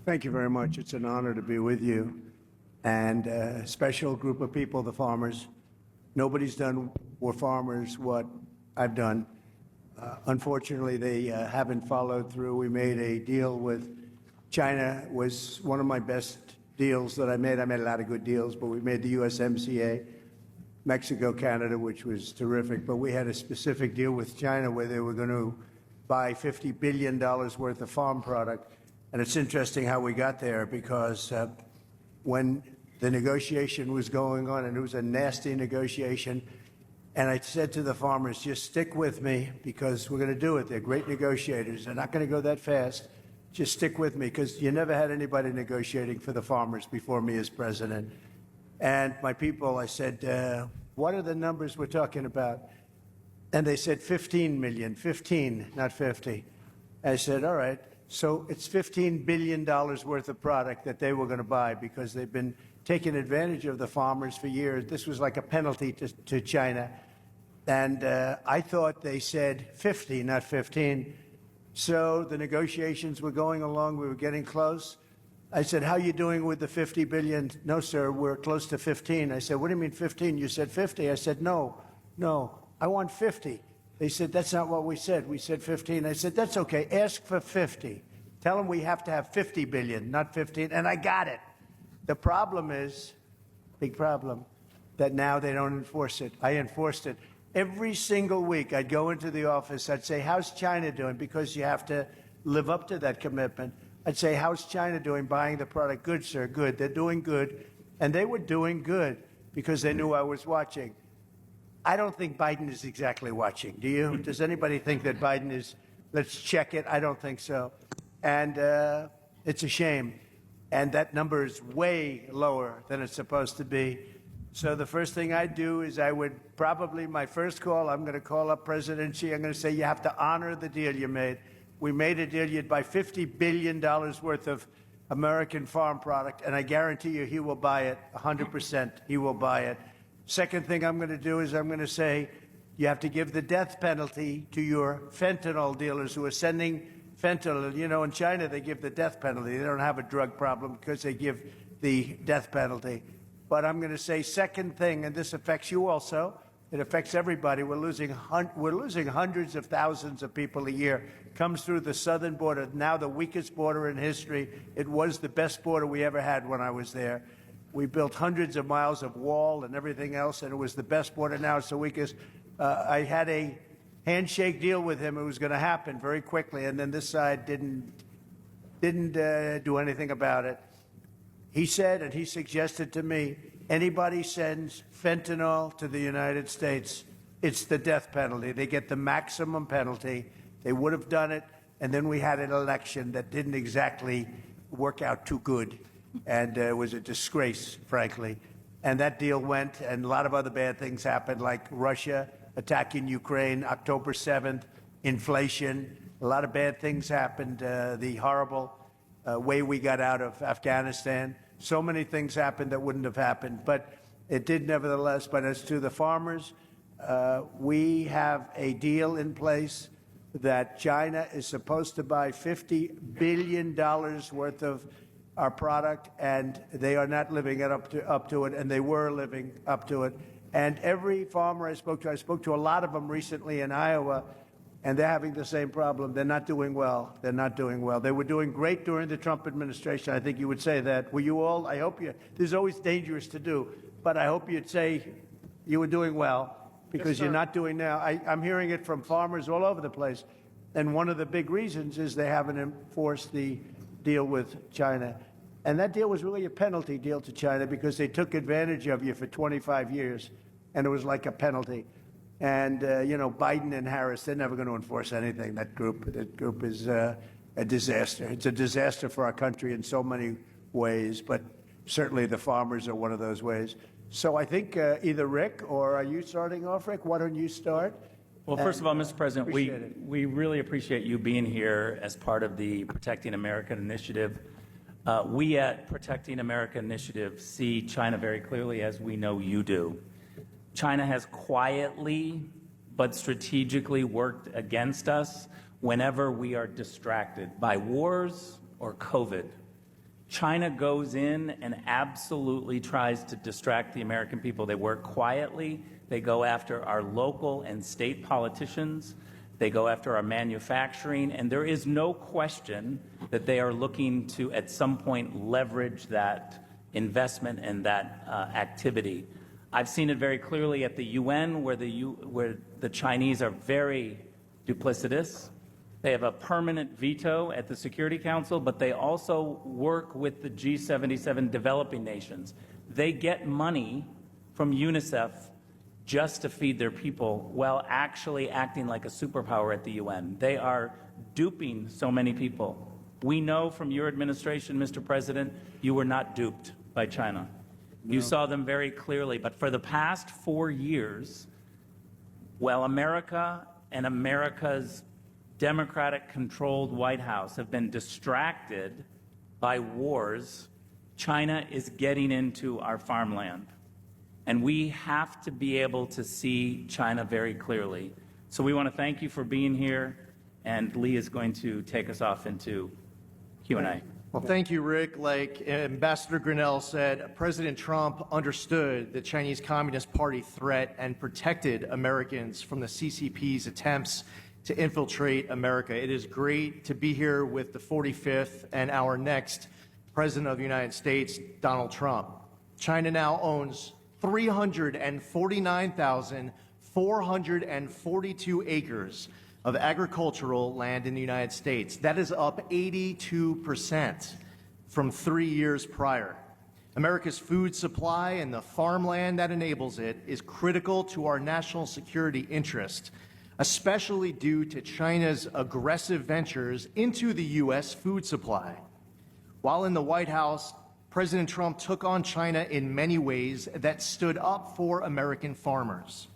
Thank you very much. It's an honor to be with you and a special group of people, the farmers. Nobody's done for farmers what I've done. Unfortunately, they haven't followed through. We made a deal with China. It was one of my best deals that I made. I made a lot of good deals, but we made the USMCA, Mexico, Canada, which was terrific. But we had a specific deal with China where they were going to buy $50 billion worth of farm product. And it's interesting how we got there, because when the negotiation was going on, and it was a nasty negotiation, and I said to the farmers, just stick with me because we're going to do it. They're great negotiators. They're not going to go that fast. Just stick with me, because you never had anybody negotiating for the farmers before me as president. And my people, I said, what are the numbers we're talking about? And they said 15 million, 15, not 50. I said, all right. So it's $15 billion worth of product that they were going to buy, because they've been taking advantage of the farmers for years. This was like a penalty to China. And I thought they said 50, not 15. So the negotiations were going along. We were getting close. I said, how are you doing with the 50 billion? No, sir, we're close to 15. I said, what do you mean 15? You said 50. I said, no, I want 50. They said, that's not what we said. We said 15. I said, that's okay. Ask for 50. Tell them we have to have 50 billion, not 15. And I got it. The problem is, big problem, that now they don't enforce it. I enforced it. Every single week I'd go into the office. I'd say, how's China doing? Because you have to live up to that commitment. I'd say, how's China doing buying the product? Good, sir, good. They're doing good. And they were doing good because they knew I was watching. I don't think Biden is exactly watching. Do you? Does anybody think that Biden is, let's check it? I don't think so. And it's a shame. And that number is way lower than it's supposed to be. So the first thing I'd do is I would probably, my first call, I'm going to call up President Xi. I'm going to say, you have to honor the deal you made. We made a deal. You'd buy $50 billion worth of American farm product, and I guarantee you he will buy it 100%. He will buy it. Second thing I'm going to do is I'm going to say, you have to give the death penalty to your fentanyl dealers who are sending fentanyl. You know, in China, they give the death penalty. They don't have a drug problem because they give the death penalty. But I'm going to say second thing, and this affects you also. It affects everybody. We're losing hundreds of thousands of people a year. Comes through the southern border, now the weakest border in history. It was the best border we ever had when I was there. We built hundreds of miles of wall and everything else, and it was the best border. Now it's the weakest. I had a handshake deal with him. It was going to happen very quickly, and then this side didn't do anything about it. He said, and he suggested to me, anybody sends fentanyl to the United States, it's the death penalty. They get the maximum penalty. They would have done it, and then we had an election that didn't exactly work out too good, and it was a disgrace, frankly. And that deal went, and a lot of other bad things happened, like Russia attacking Ukraine, October 7th, inflation. A lot of bad things happened, the horrible way we got out of Afghanistan. So many things happened that wouldn't have happened, but it did nevertheless. But as to the farmers, we have a deal in place that China is supposed to buy $50 billion worth of our product, and they are not living up to it, and they were living up to it. And every farmer I spoke to a lot of them recently in Iowa, and they're having the same problem. They're not doing well. They're not doing well. They were doing great during the Trump administration. I think you would say that. Were you all? I hope you. This is always dangerous to do, but I hope you'd say you were doing well, because you're not doing now. I'm hearing it from farmers all over the place. And one of the big reasons is they haven't enforced the deal with China. And that deal was really a penalty deal to China, because they took advantage of you for 25 years, and it was like a penalty. And, Biden and Harris, they're never going to enforce anything. That group is a disaster. It's a disaster for our country in so many ways, but certainly the farmers are one of those ways. So I think either Rick, or are you starting off, Rick? Why don't you start? Well, first of all, Mr. President, we really appreciate you being here as part of the Protecting America Initiative. We at Protecting America Initiative see China very clearly, as we know you do. China has quietly but strategically worked against us whenever we are distracted by wars or COVID. China goes in and absolutely tries to distract the American people. They work quietly. They go after our local and state politicians. They go after our manufacturing. And there is no question that they are looking to, at some point, leverage that investment and that activity. I've seen it very clearly at the UN, where the Chinese are very duplicitous. They have a permanent veto at the Security Council, but they also work with the G77 developing nations. They get money from UNICEF just to feed their people while actually acting like a superpower at the UN. They are duping so many people. We know from your administration, Mr. President, you were not duped by China. No. You saw them very clearly. But for the past 4 years, while America and America's Democratic-controlled White House have been distracted by wars, China is getting into our farmland. And we have to be able to see China very clearly. So we want to thank you for being here, and Lee is going to take us off into Q&A. Well, thank you, Rick. Like Ambassador Grinnell said, President Trump understood the Chinese Communist Party threat and protected Americans from the CCP's attempts to infiltrate America. It is great to be here with the 45th and our next President of the United States, Donald Trump. China now owns 349,442 acres of agricultural land in the United States. That is up 82% from 3 years prior. America's food supply and the farmland that enables it is critical to our national security interest, especially due to China's aggressive ventures into the U.S. food supply. While in the White House, President Trump took on China in many ways that stood up for American farmers.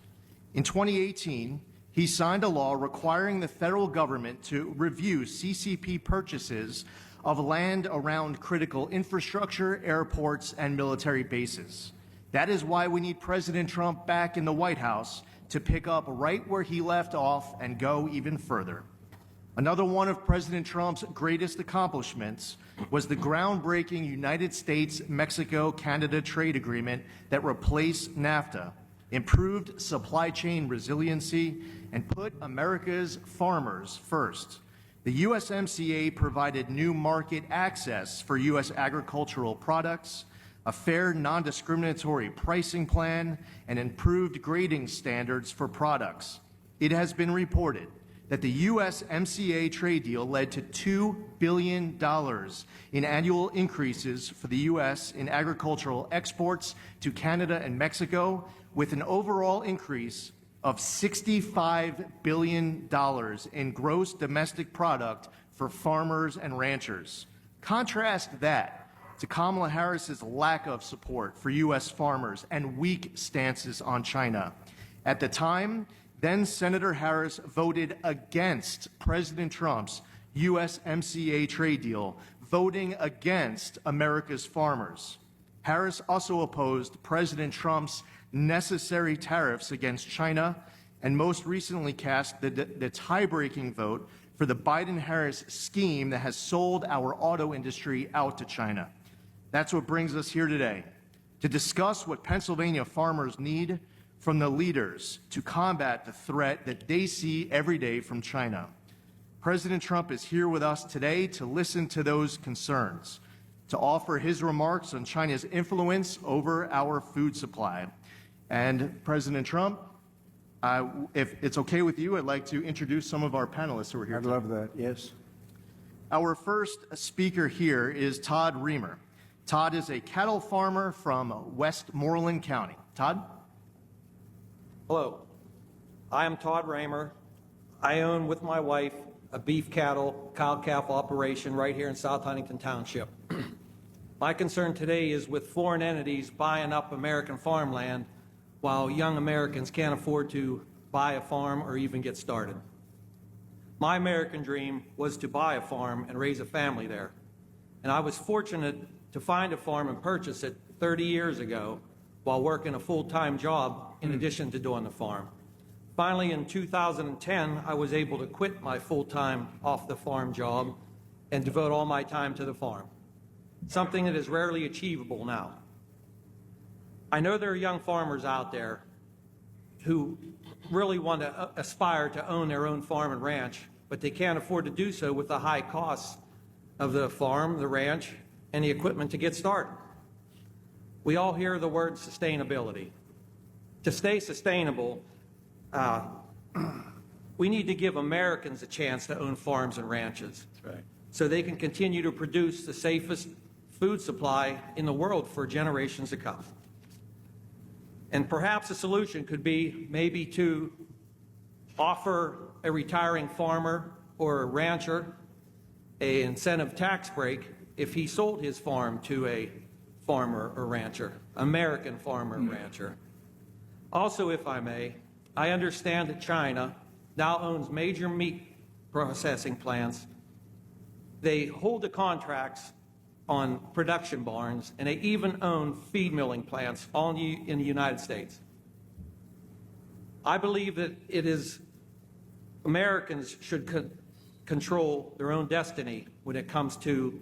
In 2018, he signed a law requiring the federal government to review CCP purchases of land around critical infrastructure, airports, and military bases. That is why we need President Trump back in the White House to pick up right where he left off and go even further. Another one of President Trump's greatest accomplishments was the groundbreaking United States-Mexico-Canada trade agreement that replaced NAFTA, improved supply chain resiliency, and put America's farmers first. The USMCA provided new market access for U.S. agricultural products, a fair, non-discriminatory pricing plan, and improved grading standards for products. It has been reported that the USMCA trade deal led to $2 billion in annual increases for the U.S. in agricultural exports to Canada and Mexico, with an overall increase of $65 billion in gross domestic product for farmers and ranchers. Contrast that to Kamala Harris's lack of support for U.S. farmers and weak stances on China. At the time, then Senator Harris voted against President Trump's USMCA trade deal, voting against America's farmers. Harris also opposed President Trump's necessary tariffs against China, and most recently cast the tie-breaking vote for the Biden-Harris scheme that has sold our auto industry out to China. That's what brings us here today, to discuss what Pennsylvania farmers need from the leaders to combat the threat that they see every day from China. President Trump is here with us today to listen to those concerns, to offer his remarks on China's influence over our food supply. And President Trump, if it's okay with you, I'd like to introduce some of our panelists who are here I'd today. love that, yes. Our first speaker here is Todd Reamer. Todd is a cattle farmer from Westmoreland County. Todd? Hello, I am Todd Raymer. I own with my wife a beef cattle, cow-calf operation right here in South Huntington Township. My concern today is with foreign entities buying up American farmland while young Americans can't afford to buy a farm or even get started. My American dream was to buy a farm and raise a family there. And I was fortunate to find a farm and purchase it 30 years ago while working a full-time job in addition to doing the farm. Finally, in 2010, I was able to quit my full-time off-the-farm job and devote all my time to the farm. something that is rarely achievable now. I know there are young farmers out there who really want to aspire to own their own farm and ranch, but they can't afford to do so with the high costs of the farm, the ranch, and the equipment to get started. We all hear the word sustainability. To stay sustainable, we need to give Americans a chance to own farms and ranches. That's right. So they can continue to produce the safest food supply in the world for generations to come. And perhaps a solution could be maybe to offer a retiring farmer or a rancher an incentive tax break if he sold his farm to a farmer or rancher, American farmer or rancher. Also, if I may, I understand that China now owns major meat processing plants. They hold the contracts on production barns, and they even own feed milling plants all in the United States. I believe that it is Americans should control their own destiny when it comes to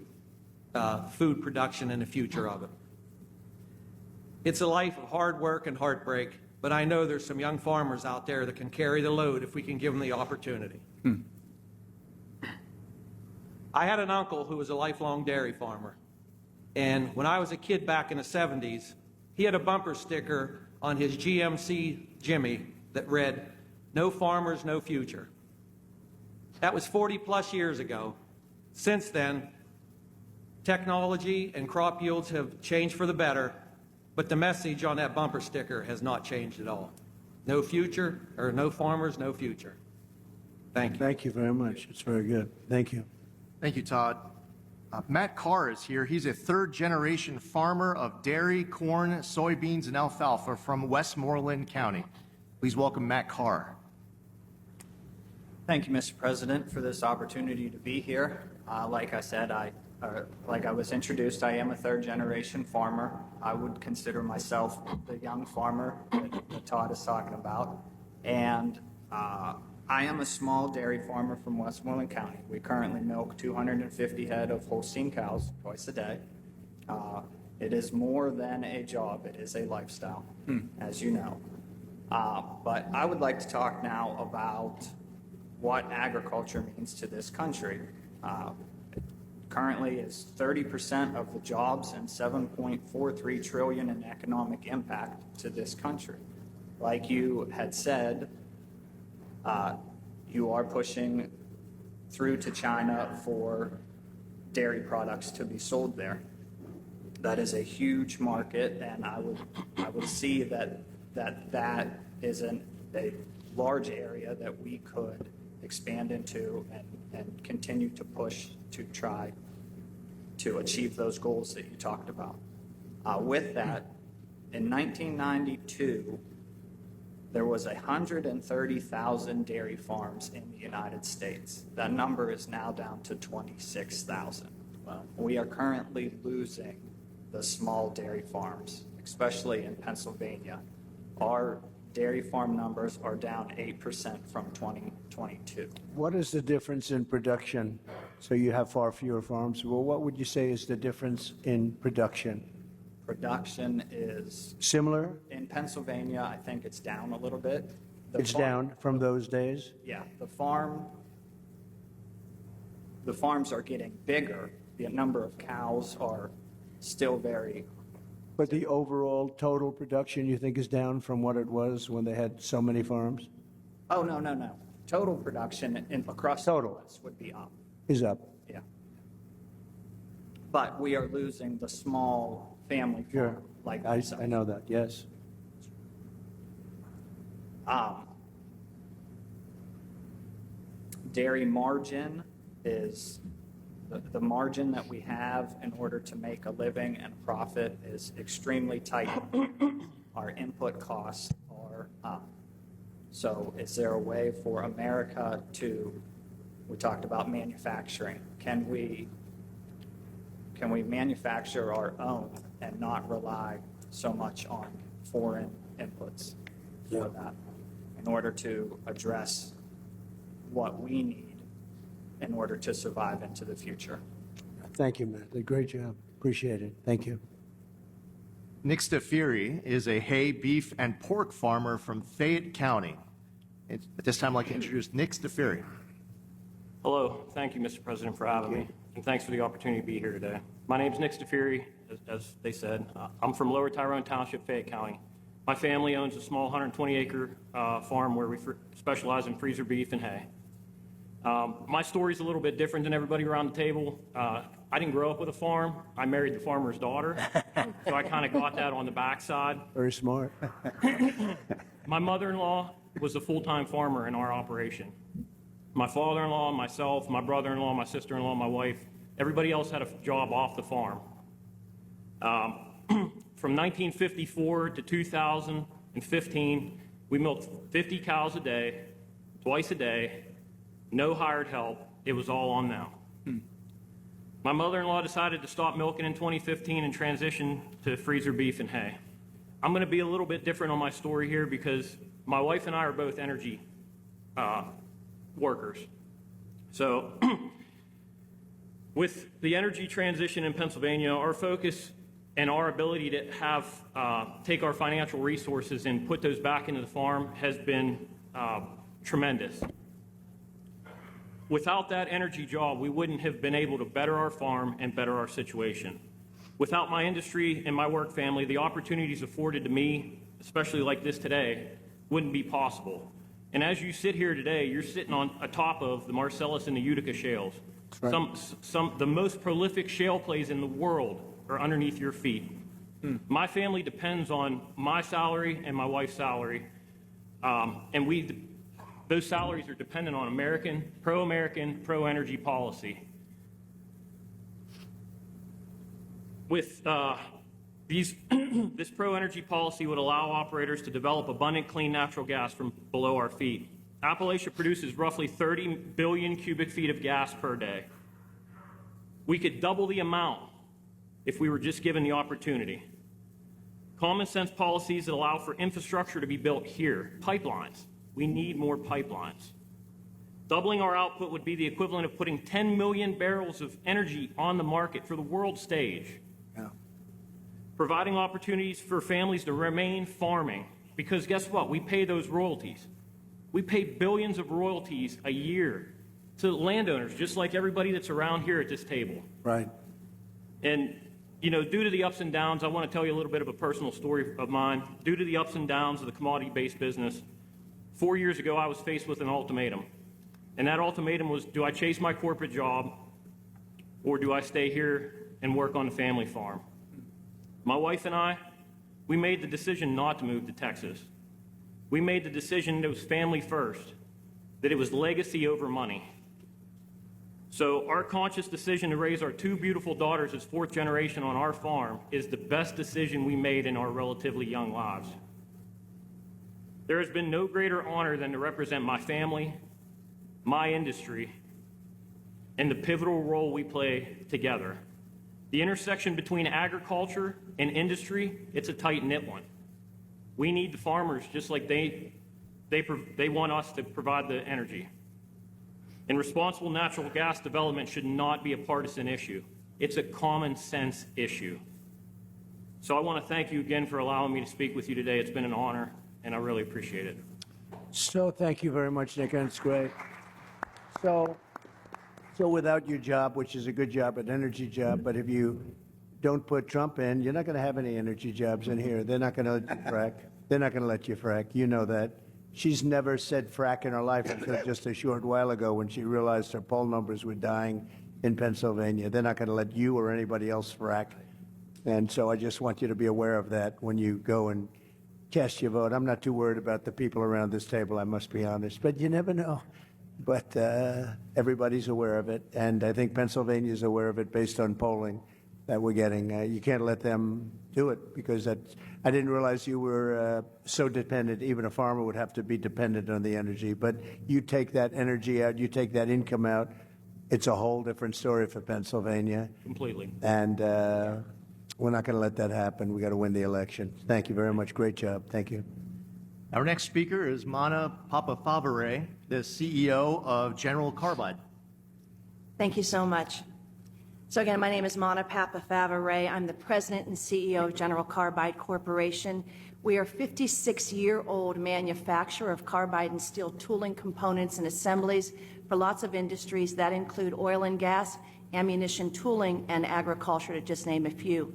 food production and the future of it. It's a life of hard work and heartbreak, but I know there's some young farmers out there that can carry the load if we can give them the opportunity. I had an uncle who was a lifelong dairy farmer, and when I was a kid back in the 70s, he had a bumper sticker on his GMC Jimmy that read, "No farmers, no future." That was 40 plus years ago. Since then, technology and crop yields have changed for the better, but the message on that bumper sticker has not changed at all. No future, or no farmers, no future. Thank you. Thank you very much. It's very good. Thank you. Thank you, Todd. Matt Carr is here. He's a third-generation farmer of dairy, corn, soybeans, and alfalfa from Westmoreland County. Please welcome Matt Carr. Thank you, Mr. President, for this opportunity to be here. Like I said, like I was introduced, I am a third-generation farmer. I would consider myself the young farmer that Todd is talking about. And I am a small dairy farmer from Westmoreland County. We currently milk 250 head of Holstein cows twice a day. It is more than a job. It is a lifestyle, as you know. But I would like to talk now about what agriculture means to this country. Currently is 30% of the jobs and 7.43 trillion in economic impact to this country. Like you had said, you are pushing through to China for dairy products to be sold there. That is a huge market, and I would see that is a large area that we could expand into and continue to push to try to achieve those goals that you talked about. With that, in 1992, there was 130,000 dairy farms in the United States. That number is now down to 26,000. Well, we are currently losing the small dairy farms, especially in Pennsylvania. Our dairy farm numbers are down 8% from 2022. What is the difference in production? So you have far fewer farms. Well, what would you say is the difference in production? Production is, Similar? in Pennsylvania, I think it's down a little bit. It's down from those days? Yeah, the farms are getting bigger. The number of cows are still very. But the overall total production you think is down from what it was when they had so many farms? Oh, no. Total production across Total. the US would be up. Is up. Yeah. But we are losing the small family Sure. farm like I myself. know that, yes. Dairy margin is the margin that we have in order to make a living and profit is extremely tight. Our input costs are up. So is there a way for America we talked about manufacturing. Can we manufacture our own and not rely so much on foreign inputs for that in order to address what we need in order to survive into the future? Thank you, Matt. Did a great job. Appreciate it. Thank you. Nick Stafiri is a hay, beef, and pork farmer from Fayette County. At this time, I'd like to introduce Nick Stafiri. Hello. Thank you, Mr. President, for having me, and thanks for the opportunity to be here today. My name is Nick Stafiri, as they said. I'm from Lower Tyrone Township, Fayette County. My family owns a small 120-acre farm where we specialize in freezer beef and hay. My story's a little bit different than everybody around the table. I didn't grow up with a farm. I married the farmer's daughter, so I kind of got that on the backside. Very smart. My mother-in-law was a full-time farmer in our operation. My father-in-law, myself, my brother-in-law, my sister-in-law, my wife, everybody else had a job off the farm. From 1954 to 2015, we milked 50 cows a day, twice a day, no hired help. It was all on them. My mother-in-law decided to stop milking in 2015 and transition to freezer beef and hay. I'm going to be a little bit different on my story here because my wife and I are both energy workers. So with the energy transition in Pennsylvania, our focus and our ability to have take our financial resources and put those back into the farm has been tremendous. Without that energy job, we wouldn't have been able to better our farm and better our situation. Without my industry and my work family, the opportunities afforded to me, especially like this today, wouldn't be possible. And as you sit here today, you're sitting on atop of the Marcellus and the Utica shales. Right. The most prolific shale plays in the world are underneath your feet. My family depends on my salary and my wife's salary, and those salaries are dependent on pro-American, pro-energy policy. With this pro-energy policy would allow operators to develop abundant clean natural gas from below our feet. Appalachia produces roughly 30 billion cubic feet of gas per day. We could double the amount if we were just given the opportunity. Common sense policies that allow for infrastructure to be built here. Pipelines. We need more pipelines. Doubling our output would be the equivalent of putting 10 million barrels of energy on the market for the world stage. Yeah. Providing opportunities for families to remain farming, because guess what? We pay those royalties. We pay billions of royalties a year to landowners, just like everybody that's around here at this table. Right. And, you know, due to the ups and downs, I want to tell you a little bit of a personal story of mine. Due to the ups and downs of the commodity-based business, 4 years ago, I was faced with an ultimatum. And that ultimatum was, do I chase my corporate job or do I stay here and work on the family farm? My wife and I, we made the decision not to move to Texas. We made the decision that it was family first, that it was legacy over money. So our conscious decision to raise our two beautiful daughters as fourth generation on our farm is the best decision we made in our relatively young lives. There has been no greater honor than to represent my family, my industry, and the pivotal role we play together. The intersection between agriculture and industry, it's a tight-knit one. We need the farmers just like they want us to provide the energy. And responsible natural gas development should not be a partisan issue. It's a common sense issue. So I want to thank you again for allowing me to speak with you today. It's been an honor, and I really appreciate it. So thank you very much, Nick, and it's great. So without your job, which is a good job, an energy job, but if you don't put Trump in, you're not going to have any energy jobs in here. They're not going to let you frack. They're not going to let you frack. You know that. She's never said frack in her life until just a short while ago when she realized her poll numbers were dying in Pennsylvania. They're not going to let you or anybody else frack. And so I just want you to be aware of that when you go and cast your vote. I'm not too worried about the people around this table, I must be honest, but you never know. But everybody's aware of it, and I think Pennsylvania's aware of it based on polling that we're getting. You can't let them do it because I didn't realize you were so dependent. Even a farmer would have to be dependent on the energy. But you take that energy out, you take that income out, it's a whole different story for Pennsylvania. Completely. And we're not going to let that happen. We got to win the election. Thank you very much. Great job. Thank you. Our next speaker is Mana Papafavare, the CEO of General Carbide. Thank you so much. So again, my name is Mana Papafava Ray. I'm the president and CEO of General Carbide Corporation. We are a 56-year-old manufacturer of carbide and steel tooling, components, and assemblies for lots of industries that include oil and gas, ammunition tooling, and agriculture, to just name a few.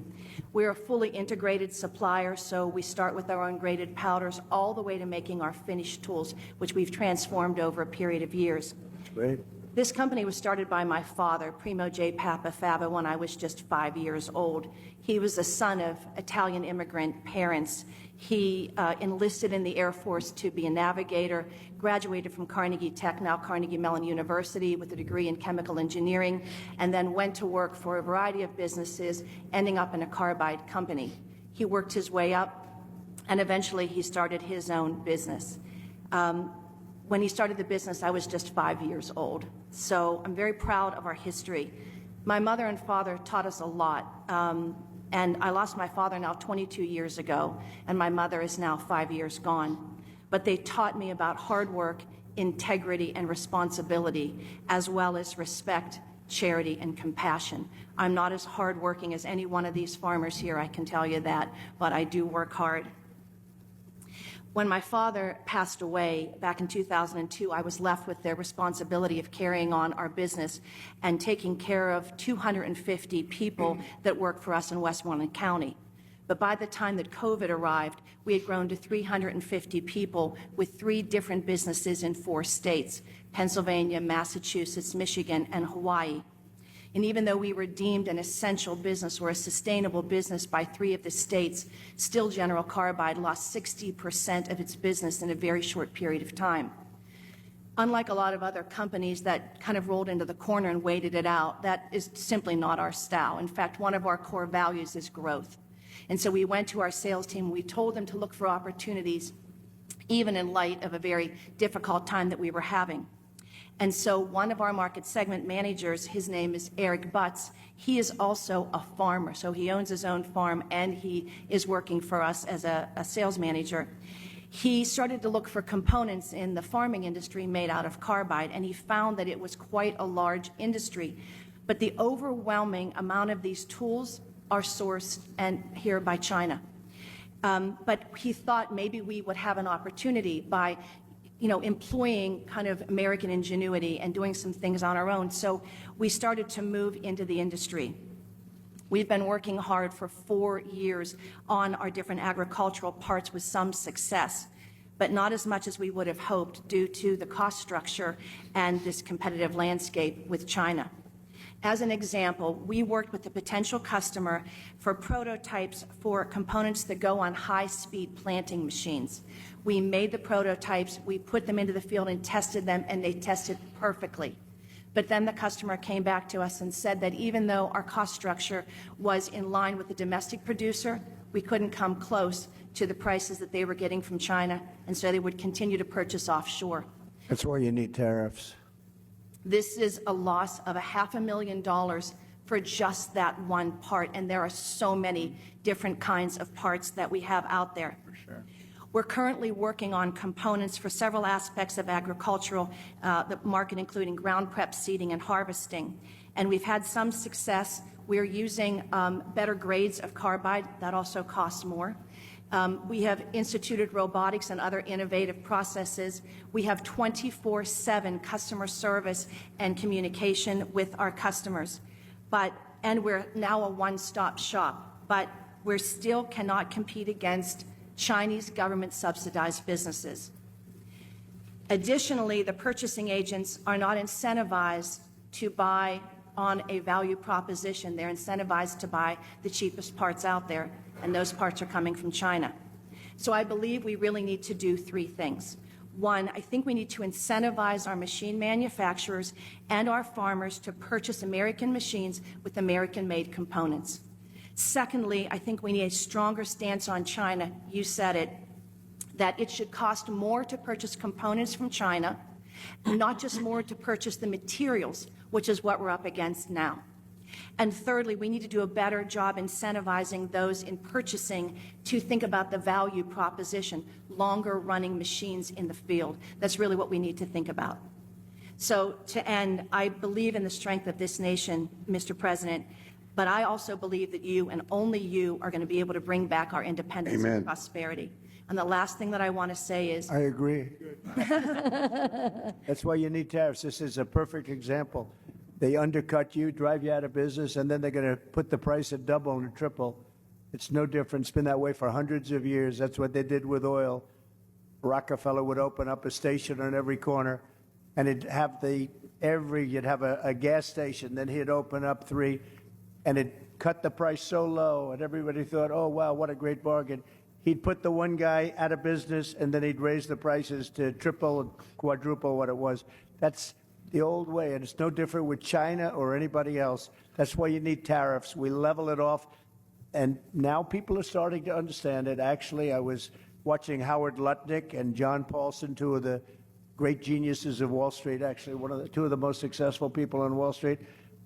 We're a fully integrated supplier, so we start with our ungraded powders all the way to making our finished tools, which we've transformed over a period of years. Great. This company was started by my father, Primo J. Papafava, when I was just 5 years old. He was a son of Italian immigrant parents. He enlisted in the Air Force to be a navigator, graduated from Carnegie Tech, now Carnegie Mellon University, with a degree in chemical engineering, and then went to work for a variety of businesses, ending up in a carbide company. He worked his way up, and eventually he started his own business. When he started the business, I was just 5 years old. So I'm very proud of our history. My mother and father taught us a lot. And I lost my father now 22 years ago, and my mother is now 5 years gone. But they taught me about hard work, integrity, and responsibility, as well as respect, charity, and compassion. I'm not as hardworking as any one of these farmers here, I can tell you that, but I do work hard. When my father passed away back in 2002, I was left with the responsibility of carrying on our business and taking care of 250 people that work for us in Westmoreland County. But by the time that COVID arrived, we had grown to 350 people with 3 different businesses in 4 states: Pennsylvania, Massachusetts, Michigan, and Hawaii. And even though we were deemed an essential business or a sustainable business by 3 of the states, still General Carbide lost 60% of its business in a very short period of time. Unlike a lot of other companies that kind of rolled into the corner and waited it out, that is simply not our style. In fact, one of our core values is growth. And so we went to our sales team, we told them to look for opportunities, even in light of a very difficult time that we were having. And so one of our market segment managers, his name is Eric Butts, he is also a farmer. So he owns his own farm and he is working for us as a sales manager. He started to look for components in the farming industry made out of carbide, and he found that it was quite a large industry. But the overwhelming amount of these tools are sourced here by China. But he thought maybe we would have an opportunity by employing kind of American ingenuity and doing some things on our own. So we started to move into the industry. We've been working hard for 4 years on our different agricultural parts with some success, but not as much as we would have hoped due to the cost structure and this competitive landscape with China. As an example, we worked with a potential customer for prototypes for components that go on high-speed planting machines. We made the prototypes, we put them into the field and tested them, and they tested perfectly. But then the customer came back to us and said that even though our cost structure was in line with the domestic producer, we couldn't come close to the prices that they were getting from China, and so they would continue to purchase offshore. That's why you need tariffs. This is a loss of $500,000 for just that one part, and there are so many different kinds of parts that we have out there. For sure. We're currently working on components for several aspects of agricultural the market, including ground prep, seeding, and harvesting. And we've had some success. We're using better grades of carbide. That also costs more. We have instituted robotics and other innovative processes. We have 24/7 customer service and communication with our customers. And we're now a one-stop shop, but we still cannot compete against Chinese government-subsidized businesses. Additionally, the purchasing agents are not incentivized to buy on a value proposition. They're incentivized to buy the cheapest parts out there, and those parts are coming from China. So I believe we really need to do 3 things. One, I think we need to incentivize our machine manufacturers and our farmers to purchase American machines with American-made components. Secondly, I think we need a stronger stance on China. You said it, that it should cost more to purchase components from China, not just more to purchase the materials, which is what we're up against now. And thirdly, we need to do a better job incentivizing those in purchasing to think about the value proposition, longer running machines in the field. That's really what we need to think about. So to end, I believe in the strength of this nation, Mr. President, but I also believe that you and only you are going to be able to bring back our independence Amen. and prosperity. And the last thing that I want to say is, I agree. That's why you need tariffs. This is a perfect example. They undercut you, drive you out of business, and then they're going to put the price at double and triple. It's no different. It's been that way for hundreds of years. That's what they did with oil. Rockefeller would open up a station on every corner, and you'd have a gas station, then he'd open up 3, and it cut the price so low, and everybody thought, oh, wow, what a great bargain. He'd put the one guy out of business, and then he'd raise the prices to triple, quadruple what it was. That's the old way, and it's no different with China or anybody else. That's why you need tariffs. We level it off, and now people are starting to understand it. Actually, I was watching Howard Lutnick and John Paulson, 2 of the great geniuses of Wall Street, actually 2 of the most successful people on Wall Street,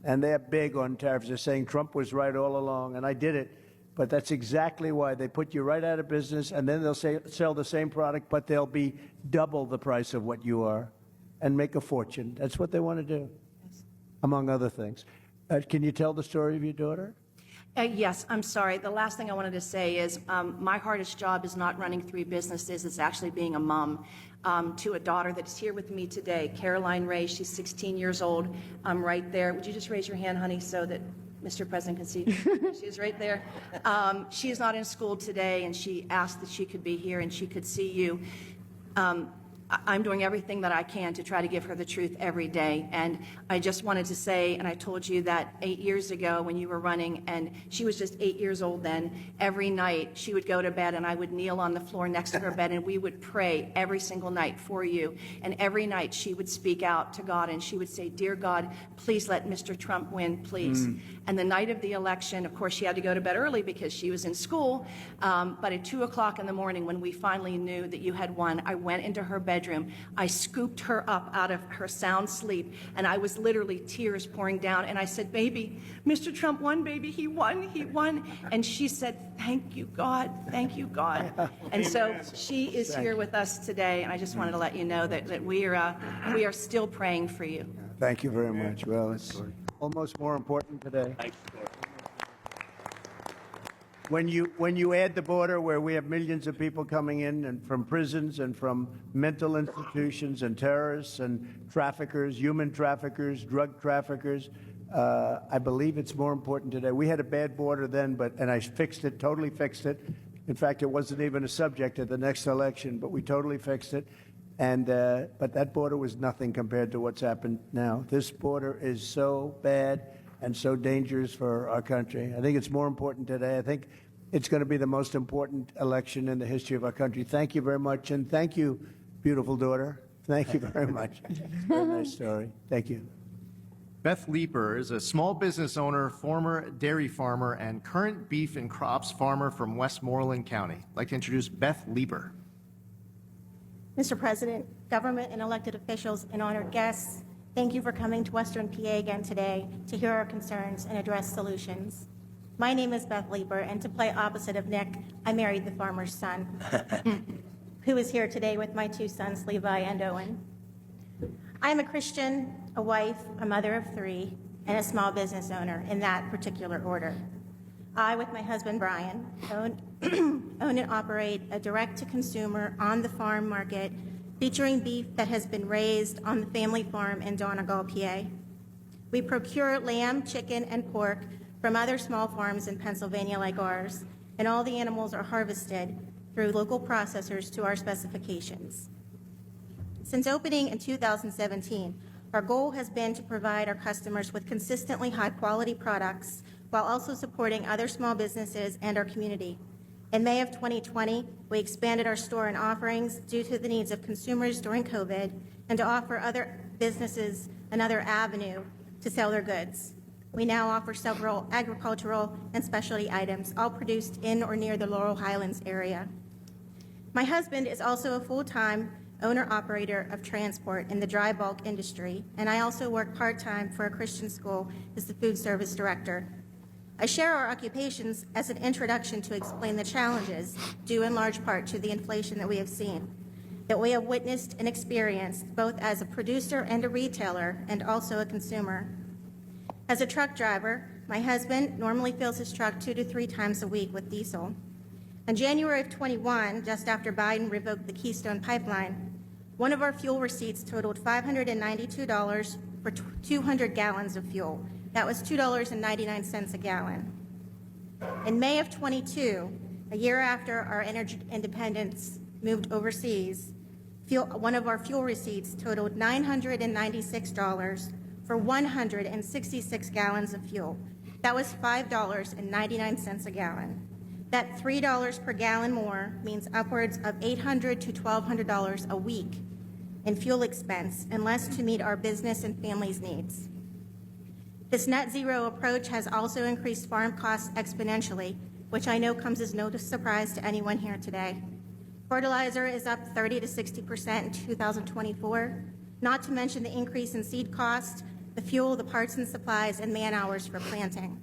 and they're big on tariffs. They're saying Trump was right all along, and I did it. But that's exactly why they put you right out of business, and then they'll sell the same product, but they'll be double the price of what you are and make a fortune. That's what they want to do, among other things. Can you tell the story of your daughter? yes, I'm sorry. The last thing I wanted to say is my hardest job is not running 3 businesses. It's actually being a mom to a daughter that's here with me today, Caroline Ray. She's 16 years old. I'm right there. Would you just raise your hand, honey, so that Mr. President can see? She's right there. She is not in school today, and she asked that she could be here and she could see you. I'm doing everything that I can to try to give her the truth every day. And I just wanted to say, and I told you that 8 years ago when you were running, and she was just 8 years old then, every night she would go to bed and I would kneel on the floor next to her bed and we would pray every single night for you. And every night she would speak out to God and she would say, "Dear God, please let Mr. Trump win, please." And the night of the election, of course, she had to go to bed early because she was in school. But at 2 o'clock in the morning, when we finally knew that you had won, I went into her bedroom. I scooped her up out of her sound sleep, and I was literally tears pouring down. And I said, "Baby, Mr. Trump won, baby. He won, he won." And she said, "Thank you, God. Thank you, God." And so she is here with us today, and I just wanted to let you know that we are still praying for you. Thank you very much. Well, it's almost more important today. When you add the border where we have millions of people coming in and from prisons and from mental institutions and terrorists and traffickers, human traffickers, drug traffickers, I believe it's more important today. We had a bad border then, and I fixed it, totally fixed it. In fact, it wasn't even a subject at the next election, but we totally fixed it. And but that border was nothing compared to what's happened now. This border is so bad and so dangerous for our country. I think it's more important today. I think it's going to be the most important election in the history of our country. Thank you very much, and thank you, beautiful daughter. Thank you very much. Very nice story. Thank you. Beth Leeper is a small business owner, former dairy farmer, and current beef and crops farmer from Westmoreland County. I'd like to introduce Beth Leeper. Mr. President, government and elected officials and honored guests, thank you for coming to Western PA again today to hear our concerns and address solutions. My name is Beth Leeper, and to play opposite of Nick, I married the farmer's son, who is here today with my 2 sons, Levi and Owen. I am a Christian, a wife, a mother of 3, and a small business owner in that particular order. I, with my husband Brian, own and operate a direct-to-consumer on-the-farm market featuring beef that has been raised on the family farm in Donegal, PA. We procure lamb, chicken, and pork from other small farms in Pennsylvania like ours, and all the animals are harvested through local processors to our specifications. Since opening in 2017, our goal has been to provide our customers with consistently high-quality products while also supporting other small businesses and our community. In May of 2020, we expanded our store and offerings due to the needs of consumers during COVID and to offer other businesses another avenue to sell their goods. We now offer several agricultural and specialty items, all produced in or near the Laurel Highlands area. My husband is also a full-time owner-operator of transport in the dry bulk industry, and I also work part-time for a Christian school as the food service director. I share our occupations as an introduction to explain the challenges, due in large part to the inflation that we have seen. that we have witnessed and experienced both as a producer and a retailer and also a consumer. As a truck driver, my husband normally fills his truck 2 to 3 times a week with diesel. In January of 21, just after Biden revoked the Keystone Pipeline, one of our fuel receipts totaled $592 for 200 gallons of fuel. That was $2.99 a gallon. In May of 22, a year after our energy independence moved overseas, one of our fuel receipts totaled $996 for 166 gallons of fuel. That was $5.99 a gallon. That $3 per gallon more means upwards of $800 to $1,200 a week in fuel expense and less to meet our business and families' needs. This net zero approach has also increased farm costs exponentially, which I know comes as no surprise to anyone here today. Fertilizer is up 30 to 60% in 2024, not to mention the increase in seed costs, the fuel, the parts and supplies, and man hours for planting.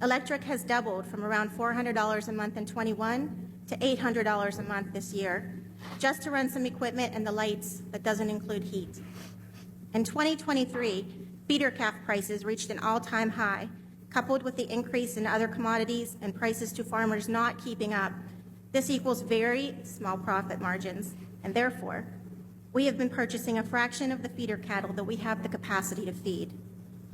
Electric has doubled from around $400 a month in 21 to $800 a month this year, just to run some equipment and the lights that doesn't include heat. In 2023, feeder calf prices reached an all-time high. Coupled with the increase in other commodities and prices to farmers not keeping up, this equals very small profit margins, and therefore, we have been purchasing a fraction of the feeder cattle that we have the capacity to feed.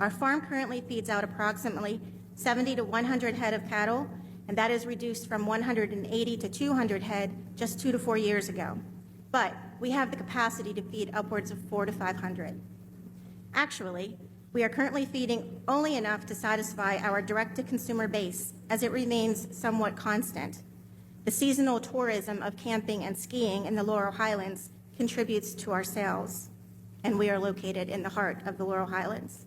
Our farm currently feeds out approximately 70 to 100 head of cattle, and that is reduced from 180 to 200 head just 2 to 4 years ago. But we have the capacity to feed upwards of 400 to 500. Actually, we are currently feeding only enough to satisfy our direct-to-consumer base, as it remains somewhat constant. The seasonal tourism of camping and skiing in the Laurel Highlands contributes to our sales, and we are located in the heart of the Laurel Highlands.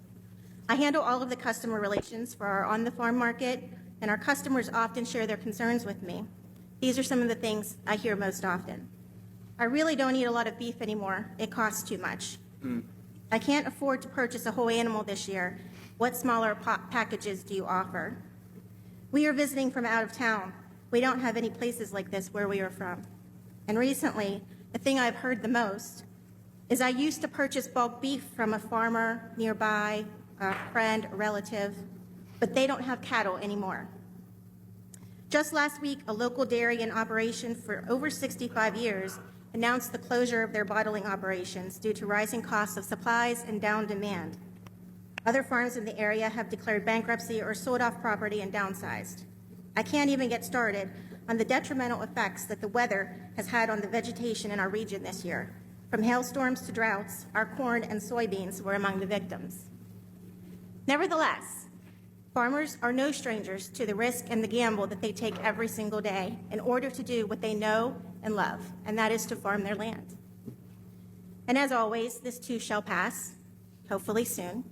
I handle all of the customer relations for our on-the-farm market, and our customers often share their concerns with me. These are some of the things I hear most often. I really don't eat a lot of beef anymore. It costs too much. I can't afford to purchase a whole animal this year. What smaller packages do you offer? We are visiting from out of town. We don't have any places like this where we are from. And recently, the thing I've heard the most is I used to purchase bulk beef from a farmer nearby, a friend, a relative, but they don't have cattle anymore. Just last week, a local dairy in operation for over 65 years announced the closure of their bottling operations due to rising costs of supplies and down demand. Other farms in the area have declared bankruptcy or sold off property and downsized. I can't even get started on the detrimental effects that the weather has had on the vegetation in our region this year. From hailstorms to droughts, our corn and soybeans were among the victims. Nevertheless, farmers are no strangers to the risk and the gamble that they take every single day in order to do what they know and love, and that is to farm their land. And as always, this too shall pass, hopefully soon.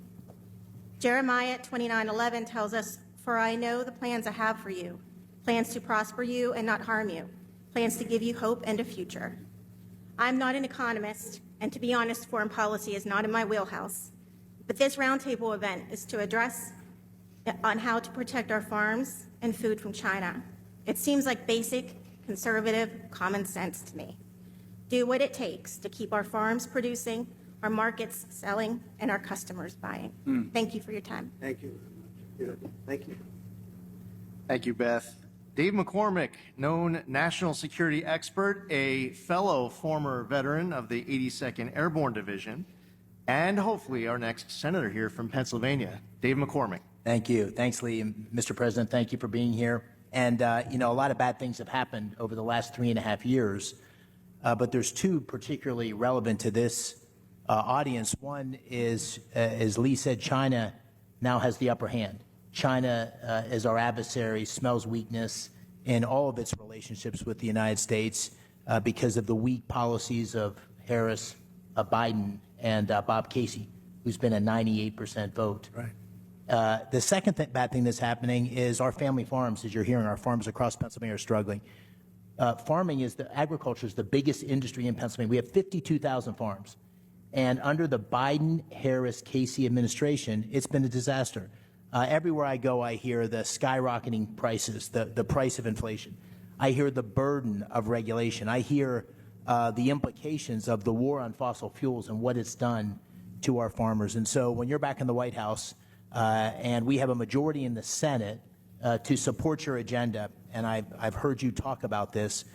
Jeremiah 29:11 tells us, "For I know the plans I have for you, plans to prosper you and not harm you, plans to give you hope and a future." I'm not an economist, and to be honest, foreign policy is not in my wheelhouse. But this roundtable event is to address on how to protect our farms and food from China. It seems like basic, conservative common sense to me. Do what it takes to keep our farms producing, our markets selling, and our customers buying. Thank you for your time. Thank you. Thank you. Thank you, Beth. Dave McCormick, known national security expert, a fellow former veteran of the 82nd Airborne Division, and hopefully our next senator here from Pennsylvania. Dave McCormick. Thank you. Thanks, Lee. And Mr. President, thank you for being here. And, a lot of bad things have happened over the last 3.5 years, but there's two particularly relevant to this audience. One is, as Lee said, China now has the upper hand. China is our adversary, smells weakness in all of its relationships with the United States because of the weak policies of Harris, Biden, and Bob Casey, who's been a 98% vote. Right. The second bad thing that's happening is our family farms, as you're hearing, our farms across Pennsylvania are struggling. Agriculture is the biggest industry in Pennsylvania. We have 52,000 farms. And under the Biden-Harris-Casey administration, it's been a disaster. Everywhere I go, I hear the skyrocketing prices, the price of inflation. I hear the burden of regulation. I hear the implications of the war on fossil fuels and what it's done to our farmers. And so when you're back in the White House and we have a majority in the Senate to support your agenda, and I've heard you talk about this,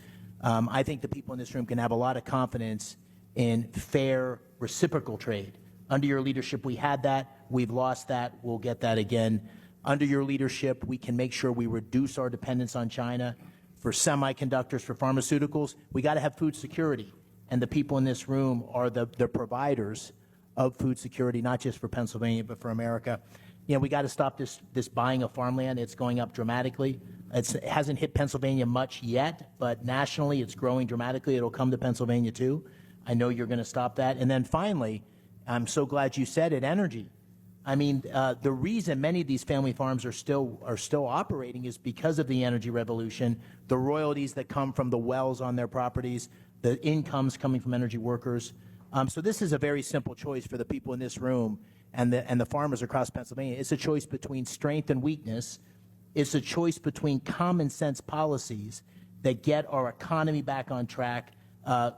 I think the people in this room can have a lot of confidence in fair reciprocal trade. Under your leadership, we had that. We've lost that. We'll get that again. Under your leadership, we can make sure we reduce our dependence on China for semiconductors, for pharmaceuticals. We got to have food security, and the people in this room are the providers of food security, not just for Pennsylvania, but for America. You know, we got to stop this buying of farmland. It's going up dramatically. It hasn't hit Pennsylvania much yet, but nationally it's growing dramatically. It'll come to Pennsylvania too. I know you're going to stop that. And then finally, I'm so glad you said it, energy. I mean, the reason many of these family farms are still operating is because of the energy revolution, the royalties that come from the wells on their properties, the incomes coming from energy workers. So this is a very simple choice for the people in this room and the farmers across Pennsylvania. It's a choice between strength and weakness. It's a choice between common sense policies that get our economy back on track,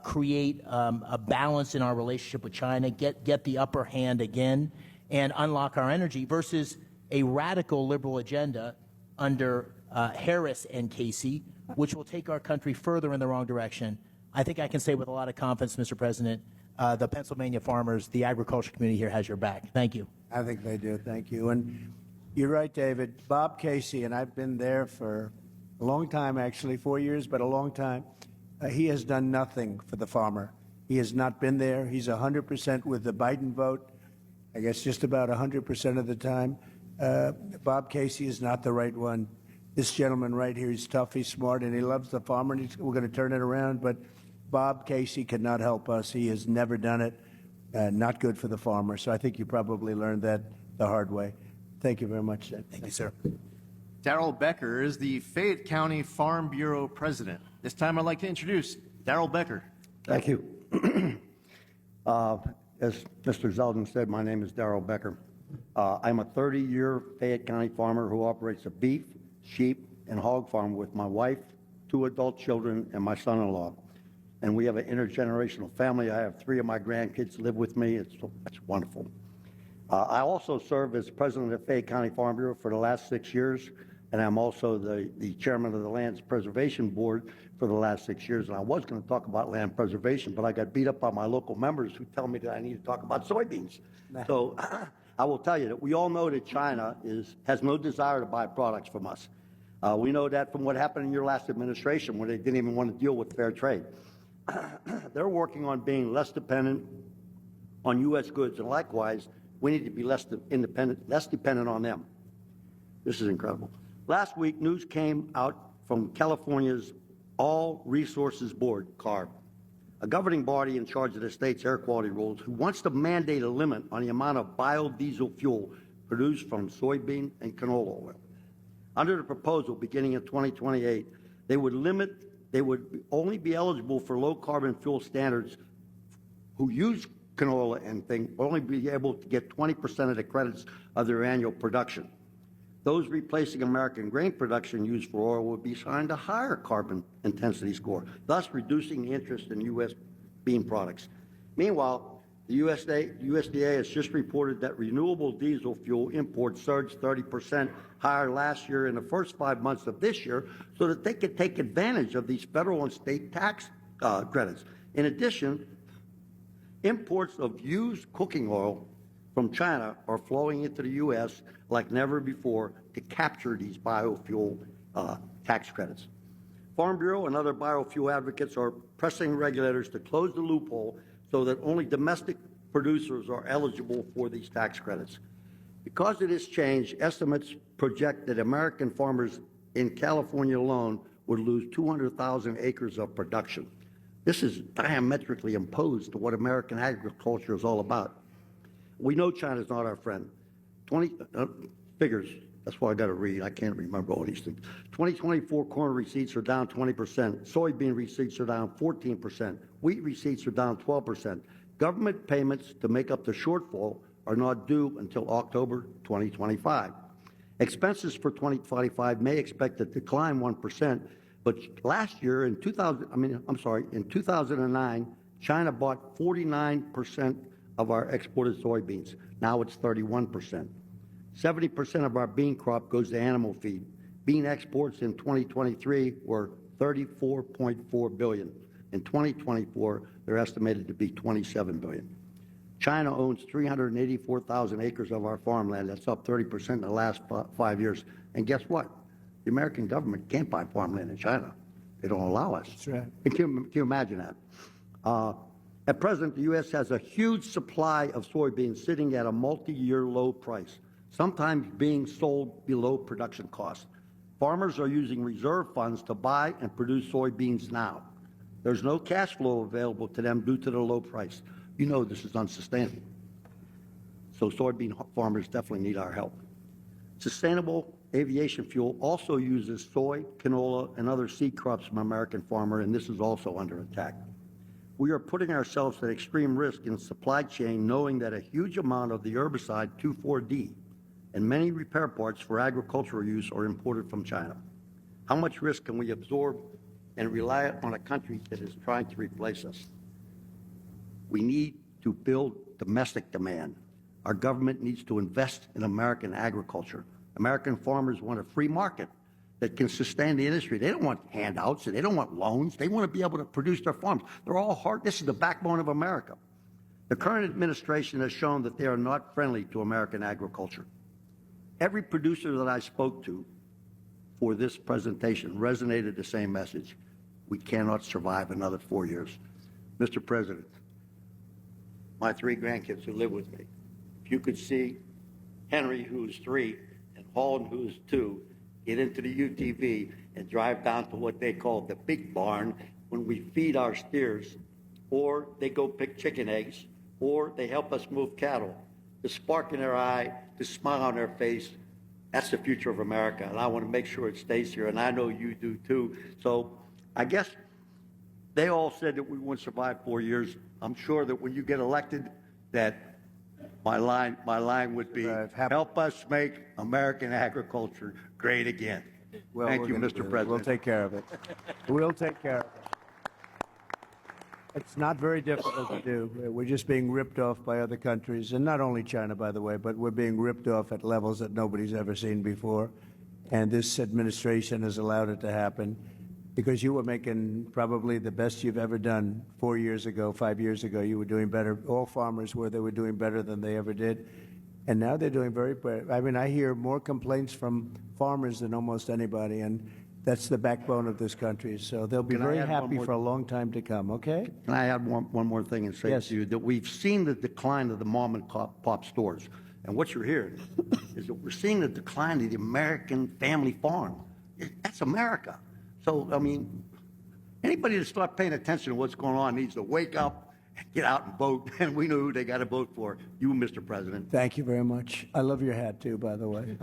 create a balance in our relationship with China, get the upper hand again, and unlock our energy, versus a radical liberal agenda under Harris and Casey, which will take our country further in the wrong direction. I think I can say with a lot of confidence, Mr. President, the Pennsylvania farmers, the agriculture community here has your back. Thank you. I think they do. Thank you. And you're right, David. Bob Casey, and I've been there for a long time, actually, 4 years, but a long time. He has done nothing for the farmer. He has not been there. He's 100% with the Biden vote, I guess just about 100% of the time. Bob Casey is not the right one. This gentleman right here, he's tough, he's smart, and he loves the farmer, and we're going to turn it around. But Bob Casey cannot help us. He has never done it. Not good for the farmer. So I think you probably learned that the hard way. Thank you very much, Ed. Thank you, sir. Darrell Becker is the Fayette County Farm Bureau president. This time I'd like to introduce Darrell Becker. Thank you. As Mr. Zeldin said, my name is Darrell Becker. I'm a 30-year Fayette County farmer who operates a beef, sheep, and hog farm with my wife, 2 adult children, and my son-in-law. And we have an intergenerational family. I have 3 of my grandkids live with me. It's wonderful. I also serve as president of Fayette County Farm Bureau for the last 6 years, and I'm also the chairman of the Lands Preservation Board for the last 6 years. And I was going to talk about land preservation, but I got beat up by my local members who tell me that I need to talk about soybeans. So I will tell you that we all know that China has no desire to buy products from us. We know that from what happened in your last administration, where they didn't even want to deal with fair trade. They're working on being less dependent on U.S. goods, and likewise, we need to be less dependent on them. This is incredible. Last week, news came out from California's All Resources Board, CARB, a governing body in charge of the state's air quality rules, who wants to mandate a limit on the amount of biodiesel fuel produced from soybean and canola oil. Under the proposal, beginning in 2028, they would only be eligible for low carbon fuel standards who use canola and things, only be able to get 20% of the credits of their annual production. Those replacing American grain production used for oil would be assigned a higher carbon intensity score, thus reducing the interest in U.S. bean products. Meanwhile, the USDA has just reported that renewable diesel fuel imports surged 30% higher last year in the first 5 months of this year, so that they could take advantage of these federal and state tax credits. In addition, imports of used cooking oil from China are flowing into the U.S. like never before to capture these biofuel tax credits. Farm Bureau and other biofuel advocates are pressing regulators to close the loophole so that only domestic producers are eligible for these tax credits. Because of this change, estimates project that American farmers in California alone would lose 200,000 acres of production. This is diametrically opposed to what American agriculture is all about. We know China's not our friend. Figures, that's why I got to read. I can't remember all these things. 2024 corn receipts are down 20%. Soybean receipts are down 14%. Wheat receipts are down 12%. Government payments to make up the shortfall are not due until October 2025. Expenses for 2025 may expect to decline 1%, But last year, in 2009, China bought 49% of our exported soybeans. Now it's 31%. 70% of our bean crop goes to animal feed. Bean exports in 2023 were $34.4 billion. In 2024, they're estimated to be $27 billion. China owns 384,000 acres of our farmland. That's up 30% in the last 5 years. And guess what? The American government can't buy farmland in China. They don't allow us. That's right. Can you imagine that? At present, the U.S. has a huge supply of soybeans sitting at a multi-year low price, sometimes being sold below production cost. Farmers are using reserve funds to buy and produce soybeans now. There's no cash flow available to them due to the low price. You know this is unsustainable. So soybean farmers definitely need our help. Sustainable aviation fuel also uses soy, canola, and other seed crops from American farmer, and this is also under attack. We are putting ourselves at extreme risk in supply chain, knowing that a huge amount of the herbicide 2,4-D and many repair parts for agricultural use are imported from China. How much risk can we absorb and rely on a country that is trying to replace us? We need to build domestic demand. Our government needs to invest in American agriculture. American farmers want a free market that can sustain the industry. They don't want handouts. They don't want loans. They want to be able to produce their farms. They're all hard. This is the backbone of America. The current administration has shown that they are not friendly to American agriculture. Every producer that I spoke to for this presentation resonated the same message. We cannot survive another 4 years. Mr. President, my 3 grandkids who live with me, if you could see Henry, who's 3, and Holland, who's 2, get into the UTV and drive down to what they call the big barn when we feed our steers, or they go pick chicken eggs, or they help us move cattle. The spark in their eye, the smile on their face, that's the future of America, and I want to make sure it stays here, and I know you do too. So I guess they all said that we wouldn't survive 4 years. I'm sure that when you get elected, that my line would be, help us make American agriculture great again. Well, Thank you, Mr. President. We'll take care of it. We'll take care of it. It's not very difficult to do. We're just being ripped off by other countries, and not only China, by the way, but we're being ripped off at levels that nobody's ever seen before. And this administration has allowed it to happen because you were making probably the best you've ever done 4 years ago, 5 years ago. You were doing better. All farmers were. They were doing better than they ever did. And now they're doing very better. I mean, I hear more complaints from farmers than almost anybody, and that's the backbone of this country. So they'll be very happy for a long time to come, okay? Can I add one more thing and say Yes. to you that we've seen the decline of the mom and pop stores. And what you're hearing is that we're seeing the decline of the American family farm. That's America. So, I mean, anybody that's not paying attention to what's going on needs to wake up and get out and vote. And we know who they got to vote for. You, Mr. President. Thank you very much. I love your hat, too, by the way.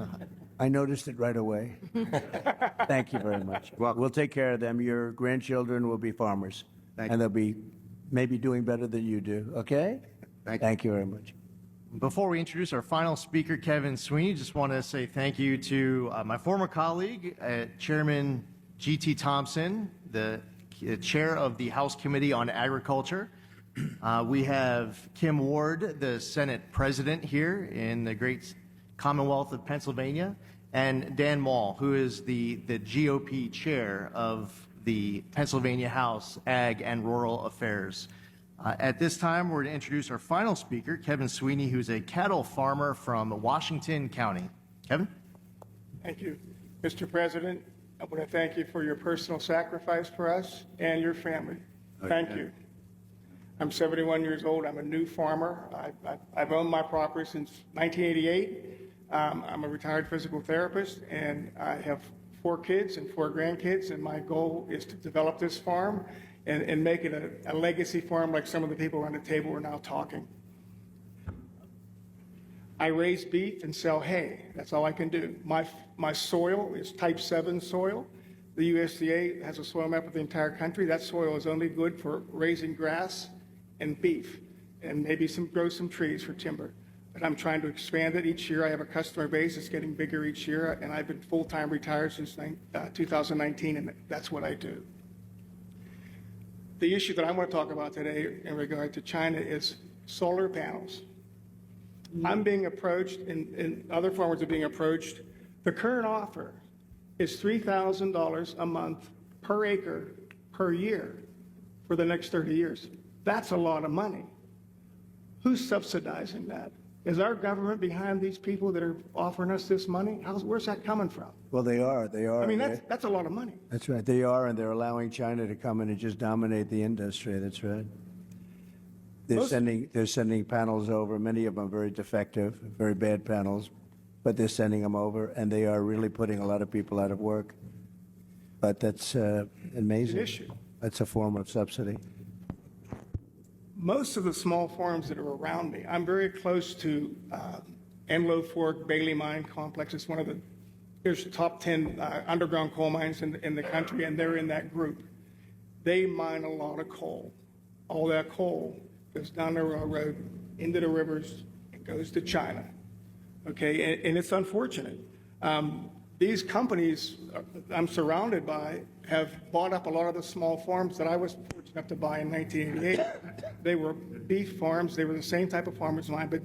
I noticed it right away. Thank you very much. Well, we'll take care of them. Your grandchildren will be farmers. Thank and you. they'll be maybe doing better than you do, okay? Thank you very much. Before we introduce our final speaker, Kevin Sweeney, just want to say thank you to my former colleague, Chairman G.T. Thompson, the chair of the House Committee on Agriculture. We have Kim Ward, the Senate President here in the great Commonwealth of Pennsylvania, and Dan Mall, who is the GOP chair of the Pennsylvania House Ag and Rural Affairs. At this time, we're going to introduce our final speaker, Kevin Sweeney, who's a cattle farmer from Washington County. Kevin? Thank you. Mr. President, I want to thank you for your personal sacrifice for us and your family. Thank you. I'm 71 years old. I'm a new farmer. I've owned my property since 1988. I'm a retired physical therapist, and I have 4 kids and 4 grandkids, and my goal is to develop this farm and make it a legacy farm like some of the people around the table are now talking. I raise beef and sell hay. That's all I can do. My soil is type 7 soil. The USDA has a soil map of the entire country. That soil is only good for raising grass and beef, and maybe grow some trees for timber. but I'm trying to expand it each year. I have a customer base that's getting bigger each year, and I've been full-time retired since 2019, and that's what I do. The issue that I want to talk about today in regard to China is solar panels. I'm being approached, and other farmers are being approached. The current offer is $3,000 a month per acre per year for the next 30 years. That's a lot of money. Who's subsidizing that? Is our government behind these people that are offering us this money? Where's that coming from? Well, they are. I mean, that's a lot of money. That's right. They are, and they're allowing China to come in and just dominate the industry. That's right. They're sending panels over. Many of them very defective, very bad panels, but they're sending them over, and they are really putting a lot of people out of work. But that's amazing. It's an issue. That's a form of subsidy. Most of the small farms that are around me, I'm very close to Enlow Fork Bailey Mine Complex. It's one of there's top 10 underground coal mines in the country, and they're in that group. They mine a lot of coal. All that coal goes down the railroad, into the rivers, and goes to China. Okay, and it's unfortunate. These companies I'm surrounded by have bought up a lot of the small farms that I was fortunate enough to buy in 1988. They were beef farms. They were the same type of farmers as mine, but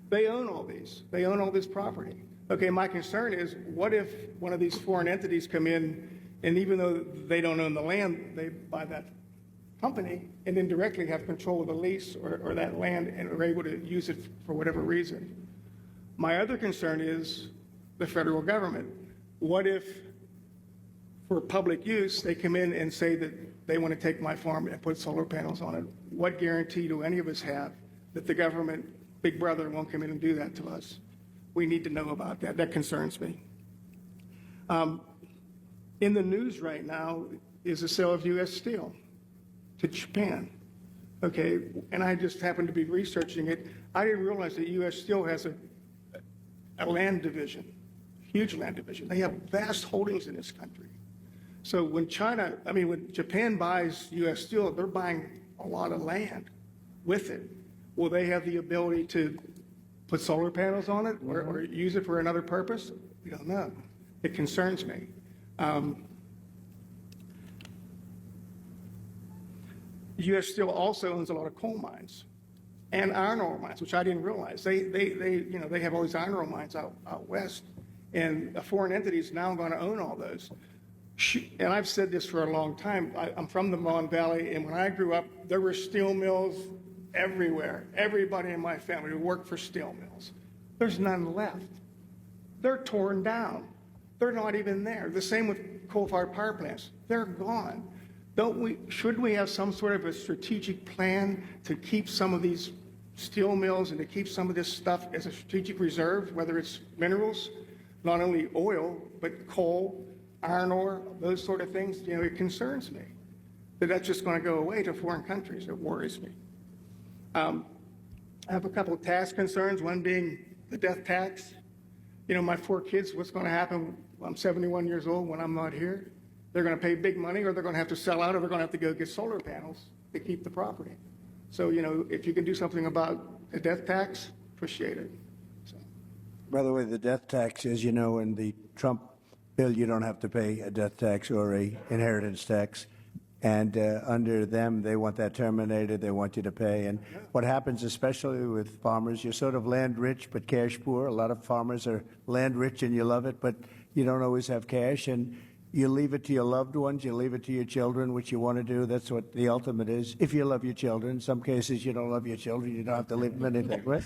they own all these. They own all this property. Okay, my concern is, what if one of these foreign entities come in, and even though they don't own the land, they buy that company and indirectly have control of the lease or that land and are able to use it for whatever reason. My other concern is the federal government. What if, for public use, they come in and say that they want to take my farm and put solar panels on it? What guarantee do any of us have that the government, Big Brother, won't come in and do that to us? We need to know about that. That concerns me. In the news right now is the sale of U.S. Steel to Japan. Okay, and I just happened to be researching it. I didn't realize that U.S. Steel has a land division, huge land division. They have vast holdings in this country. So when when Japan buys U.S. Steel, they're buying a lot of land with it. Will they have the ability to put solar panels on it or use it for another purpose? We don't know. It concerns me. U.S. Steel also owns a lot of coal mines and iron ore mines, which I didn't realize. They have all these iron ore mines out west, and a foreign entity is now going to own all those. And I've said this for a long time. I'm from the Mon Valley, and when I grew up, there were steel mills everywhere. Everybody in my family worked for steel mills. There's none left. They're torn down. They're not even there. The same with coal-fired power plants. They're gone. Shouldn't we have some sort of a strategic plan to keep some of these steel mills and to keep some of this stuff as a strategic reserve, whether it's minerals, not only oil, but coal, iron ore, those sort of things? It concerns me that that's just going to go away to foreign countries. It worries me. I have a couple of tax concerns, one being the death tax. My 4 kids, what's going to happen? I'm 71 years old when I'm not here. They're going to pay big money, or they're going to have to sell out, or they're going to have to go get solar panels to keep the property. So, if you can do something about the death tax, appreciate it. By the way, the death tax, as you know, in the Trump bill, you don't have to pay a death tax or a inheritance tax. And under them, they want that terminated. They want you to pay. And what happens, especially with farmers, you're sort of land rich but cash poor. A lot of farmers are land rich and you love it, but you don't always have cash. And you leave it to your loved ones. You leave it to your children, which you want to do. That's what the ultimate is. If you love your children. In some cases, you don't love your children. You don't have to leave them anything, right?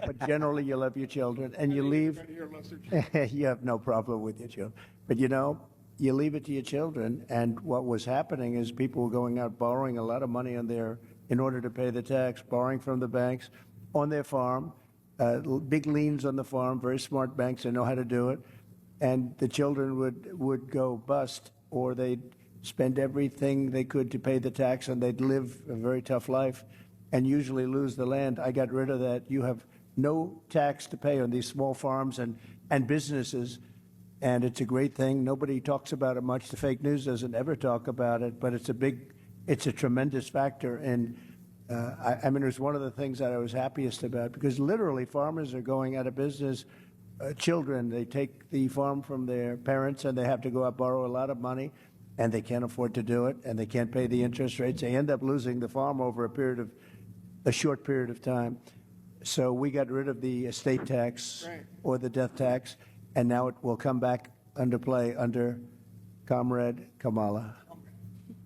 But generally, you love your children. And you leave. You have no problem with your children. But you leave it to your children, and what was happening is people were going out borrowing a lot of money in order to pay the tax, borrowing from the banks on their farm, big liens on the farm, very smart banks that know how to do it, and the children would go bust, or they'd spend everything they could to pay the tax, and they'd live a very tough life and usually lose the land. I got rid of that. You have no tax to pay on these small farms and businesses. And it's a great thing. Nobody talks about it much. The fake news doesn't ever talk about it, but it's a tremendous factor in I mean, it was one of the things that I was happiest about, because literally farmers are going out of business. Children, they take the farm from their parents and they have to go out borrow a lot of money, and they can't afford to do it, and they can't pay the interest rates. They end up losing the farm over a short period of time. So we got rid of the estate tax Right. or the death tax, and now it will come back under play under Comrade Kamala.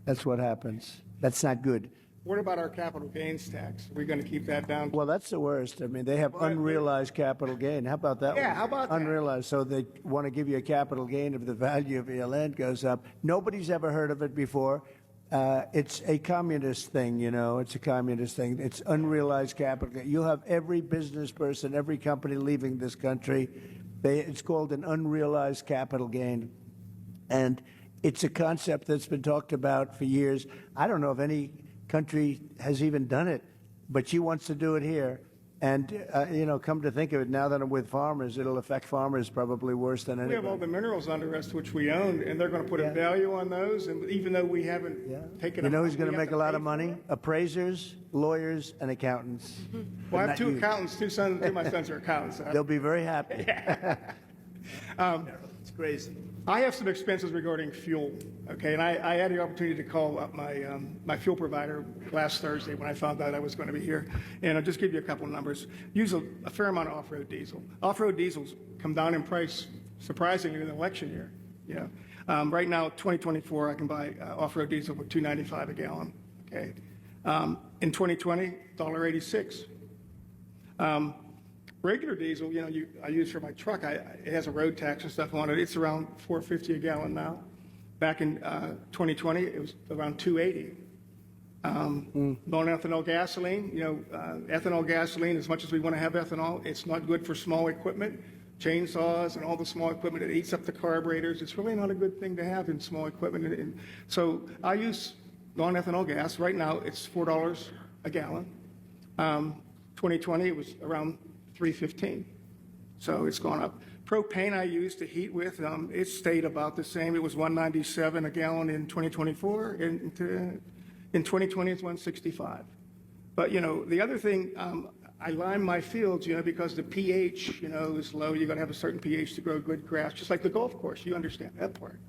That's what happens. That's not good. What about our capital gains tax? Are we going to keep that down? Well, that's the worst. I mean, they have unrealized capital gain. How about that? Yeah, one? how about that? Unrealized. So they want to give you a capital gain if the value of your land goes up. Nobody's ever heard of it before. It's a communist thing, you know. It's a communist thing. It's unrealized capital gain. You'll have every business person, every company leaving this country. It's called an unrealized capital gain. And it's a concept that's been talked about for years. I don't know if any country has even done it, but she wants to do it here. And, you know, come to think of it, now that I'm with farmers, it'll affect farmers probably worse than We have all anybody. the minerals under us, which we own, and they're going to put a value on those, and even though we haven't taken You them know out, who's going we to have make a lot pay of money? for it. Appraisers, lawyers, and accountants. Well, But I have not two you. accountants, two of my sons are accountants. They'll be very happy. It's crazy. I have some expenses regarding fuel, okay, and I had the opportunity to call up my fuel provider last Thursday when I found out I was going to be here, and I'll just give you a couple of numbers. Use a fair amount of off-road diesel. Off-road diesels come down in price surprisingly in the election year. Yeah, right now, 2024, I can buy off-road diesel for $2.95 a gallon. Okay, in 2020, $1.86. Regular diesel, you know, I use for my truck. It has a road tax and stuff on it. It's around $4.50 a gallon now. Back in 2020, it was around $2.80. Non-ethanol gasoline, you know, ethanol gasoline. As much as we want to have ethanol, it's not good for small equipment, chainsaws, and all the small equipment. It eats up the carburetors. It's really not a good thing to have in small equipment. And so I use non-ethanol gas. Right now, it's $4 a gallon. 2020, it was around $3.15. So it's gone up. Propane I use to heat with, it stayed about the same. It was $1.97 a gallon in 2024. In 2020, it's $1.65. But, you know, the other thing, I lime my fields, you know, because the pH, you know, is low. You've got to have a certain pH to grow good grass, just like the golf course. You understand that part.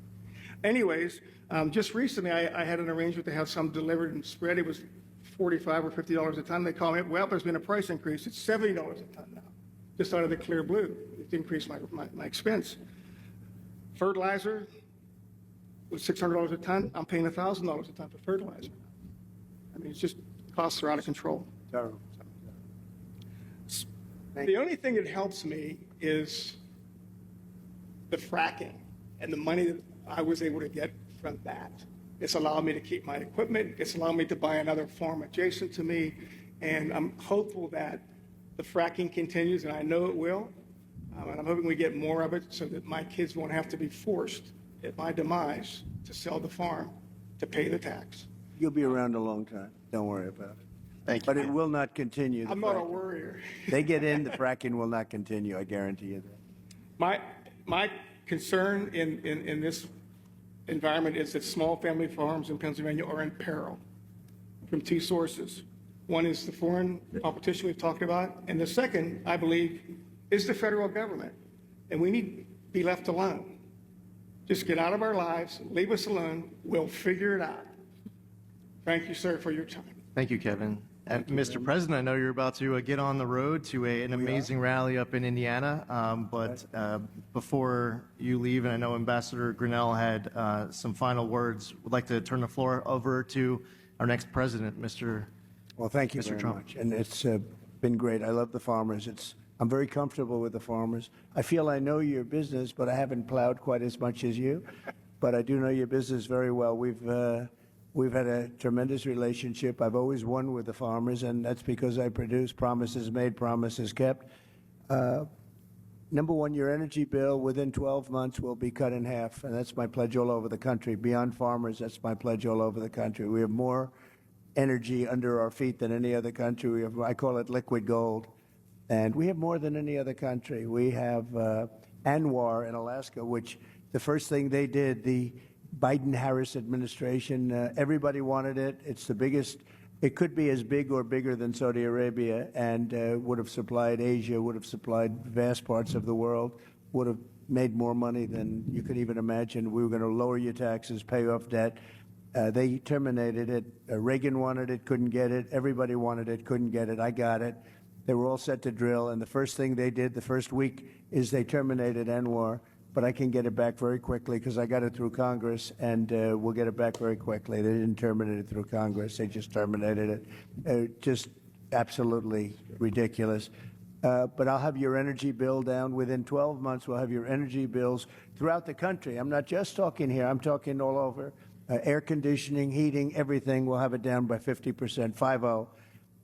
Anyways, just recently, I had an arrangement to have some delivered and spread. It was $45 or $50 a ton. They call me, well, there's been a price increase. It's $70 a ton now, just out of the clear blue. It increased my expense. Fertilizer was $600 a ton. I'm paying $1,000 a ton for fertilizer. I mean, it's just, costs are out of control. Terrible. The only thing that helps me is the fracking and the money that I was able to get from that. It's allowed me to keep my equipment. It's allowed me to buy another farm adjacent to me. And I'm hopeful that the fracking continues, and I know it will. And I'm hoping we get more of it so that my kids won't have to be forced at my demise to sell the farm to pay the tax. You'll be around a long time. Don't worry about it. Thank you. But it will not continue. the I'm not a fracking. worrier. They get in, the fracking will not continue, I guarantee you that. My concern in this environment is that small family farms in Pennsylvania are in peril from two sources. One is the foreign competition we've talked about, and the second, I believe, is the federal government. And we need to be left alone. Just get out of our lives, leave us alone, we'll figure it out. Thank you, sir, for your time. Thank you, Kevin. And Mr. President, I know you're about to get on the road to an amazing rally up in Indiana, but before you leave, and I know Ambassador Grinnell had some final words, would like to turn the floor over to our next president, Mr. Well, thank you Mr. very Trump. much. And it's been great. I love the farmers. I'm very comfortable with the farmers. I feel I know your business, but I haven't plowed quite as much as you. But I do know your business very well. We've had a tremendous relationship. I've always won with the farmers, and that's because I produce promises made, promises kept. Number one, your energy bill within 12 months will be cut in half, and that's my pledge all over the country. Beyond farmers, that's my pledge all over the country. We have more energy under our feet than any other country. I call it liquid gold, and we have more than any other country. We have Anwar in Alaska, which the first thing they did, the Biden-Harris administration, everybody wanted it. It's the biggest it could be as big or bigger than Saudi Arabia and would have supplied Asia, would have supplied vast parts of the world, would have made more money than you could even imagine. We were going to lower your taxes, pay off debt. They terminated it. Reagan wanted it, couldn't get it. Everybody wanted it, couldn't get it. I got it. They were all set to drill, and the first thing they did the first week is they terminated Anwar. But I can get it back very quickly because I got it through Congress, and we'll get it back very quickly. They didn't terminate it through Congress. They just terminated it. Just absolutely ridiculous. But I'll have your energy bill down within 12 months. We'll have your energy bills throughout the country. I'm not just talking here. I'm talking all over. Air conditioning, heating, everything. We'll have it down by 50%, 50.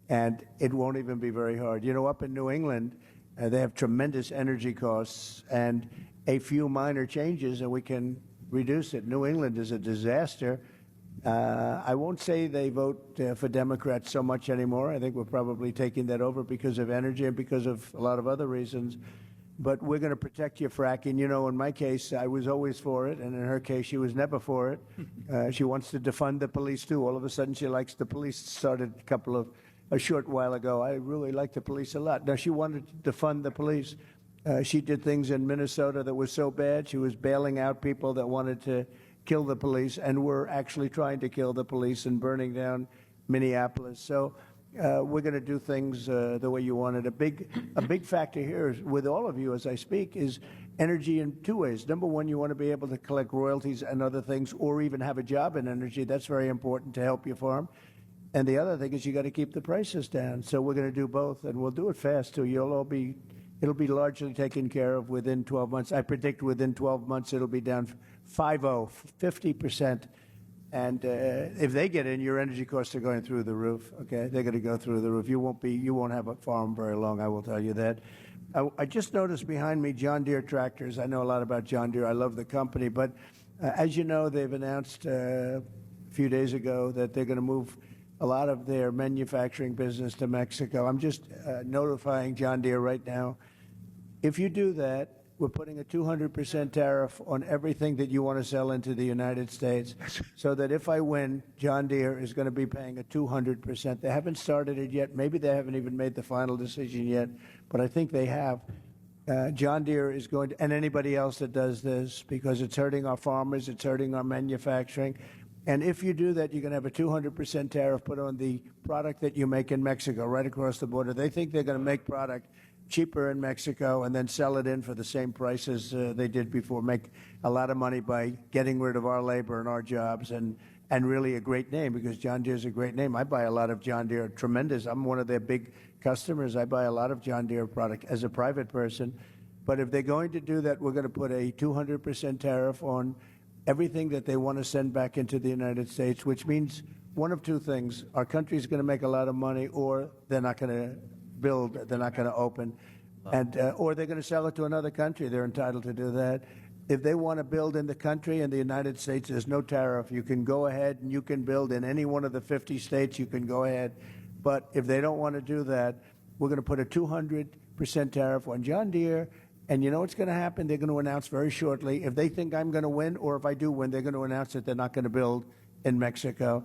And it won't even be very hard. You know, up in New England, they have tremendous energy costs, and a few minor changes and we can reduce it. New England is a disaster. I won't say they vote for Democrats so much anymore. I think we're probably taking that over because of energy and because of a lot of other reasons. But we're going to protect your fracking. You know, in my case, I was always for it, and in her case, she was never for it. She wants to defund the police, too. All of a sudden, she likes the police. Started a short while ago. I really like the police a lot. Now, she wanted to defund the police. She did things in Minnesota that were so bad. She was bailing out people that wanted to kill the police and were actually trying to kill the police and burning down Minneapolis. So we're going to do things the way you want it. A big factor here is, with all of you as I speak, is energy in two ways. Number one, you want to be able to collect royalties and other things, or even have a job in energy. That's very important to help your farm. And the other thing is you got to keep the prices down. So we're going to do both, and we'll do it fast too. It'll be largely taken care of within 12 months. I predict within 12 months it'll be down 50%. And if they get in, your energy costs are going through the roof. Okay, they're going to go through the roof. You won't have a farm very long. I will tell you that. I just noticed behind me John Deere tractors. I know a lot about John Deere. I love the company, but as you know, they've announced a few days ago that they're going to move a lot of their manufacturing business to Mexico. I'm just notifying John Deere right now. If you do that, we're putting a 200% tariff on everything that you want to sell into the United States, so that if I win, John Deere is going to be paying a 200%. They haven't started it yet. Maybe they haven't even made the final decision yet, but I think they have. John Deere is going to, and anybody else that does this, because it's hurting our farmers, it's hurting our manufacturing. And if you do that, you're going to have a 200% tariff put on the product that you make in Mexico, right across the border. They think they're going to make product cheaper in Mexico and then sell it in for the same prices they did before, make a lot of money by getting rid of our labor and our jobs, and really a great name, because John Deere is a great name. I buy a lot of John Deere, tremendous. I'm one of their big customers. I buy a lot of John Deere product as a private person. But if they're going to do that, we're going to put a 200% tariff on everything that they want to send back into the United States, which means one of two things. Our country is going to make a lot of money, or they're not going to build, they're not going to open, and or they're going to sell it to another country. They're entitled to do that. If they want to build in the country, in the United States, there's no tariff. You can go ahead and you can build in any one of the 50 states. You can go ahead. But if they don't want to do that, we're going to put a 200% tariff on John Deere. And you know what's going to happen? They're going to announce very shortly, if they think I'm going to win, or if I do win, they're going to announce that they're not going to build in Mexico.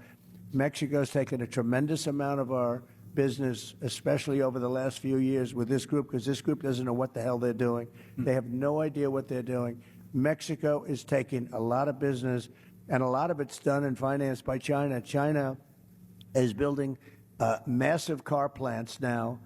Mexico's taken a tremendous amount of our business, especially over the last few years with this group, because this group doesn't know what the hell they're doing. They have no idea what they're doing. Mexico is taking a lot of business, and a lot of it's done and financed by China. China is building massive car plants now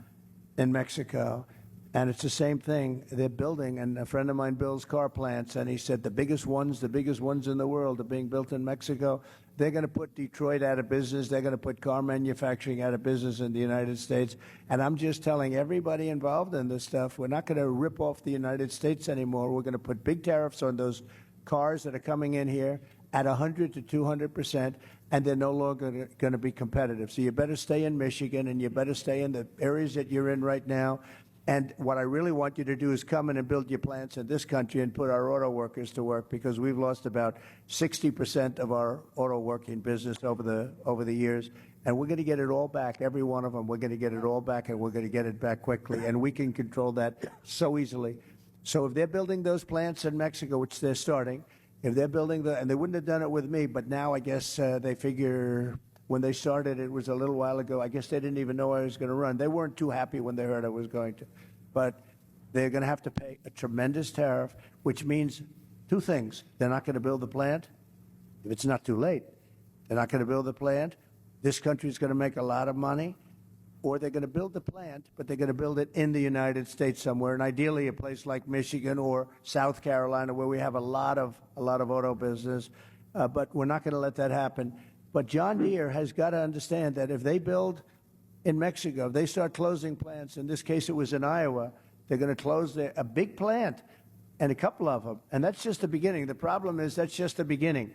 in Mexico. And it's the same thing they're building, and a friend of mine builds car plants, and he said the biggest ones in the world are being built in Mexico. They're going to put Detroit out of business. They're going to put car manufacturing out of business in the United States. And I'm just telling everybody involved in this stuff, we're not going to rip off the United States anymore. We're going to put big tariffs on those cars that are coming in here at 100 to 200%, and they're no longer going to be competitive. So you better stay in Michigan, and you better stay in the areas that you're in right now. And what I really want you to do is come in and build your plants in this country and put our auto workers to work, because we've lost about 60% of our auto working business over the years. And we're going to get it all back, every one of them. We're going to get it all back, and we're going to get it back quickly. And we can control that so easily. So if they're building those plants in Mexico, which they're starting, if they're building and they wouldn't have done it with me, but now I guess they figure When they started, it was a little while ago. I guess they didn't even know I was going to run. They weren't too happy when they heard I was going to. But they're going to have to pay a tremendous tariff, which means two things. They're not going to build the plant if it's not too late. They're not going to build the plant. This country is going to make a lot of money. Or they're going to build the plant, but they're going to build it in the United States somewhere, and ideally a place like Michigan or South Carolina, where we have a lot of auto business. But we're not going to let that happen. But John Deere has got to understand that if they build in Mexico, if they start closing plants, in this case it was in Iowa, they're going to close a big plant and a couple of them. And that's just the beginning. The problem is that's just the beginning.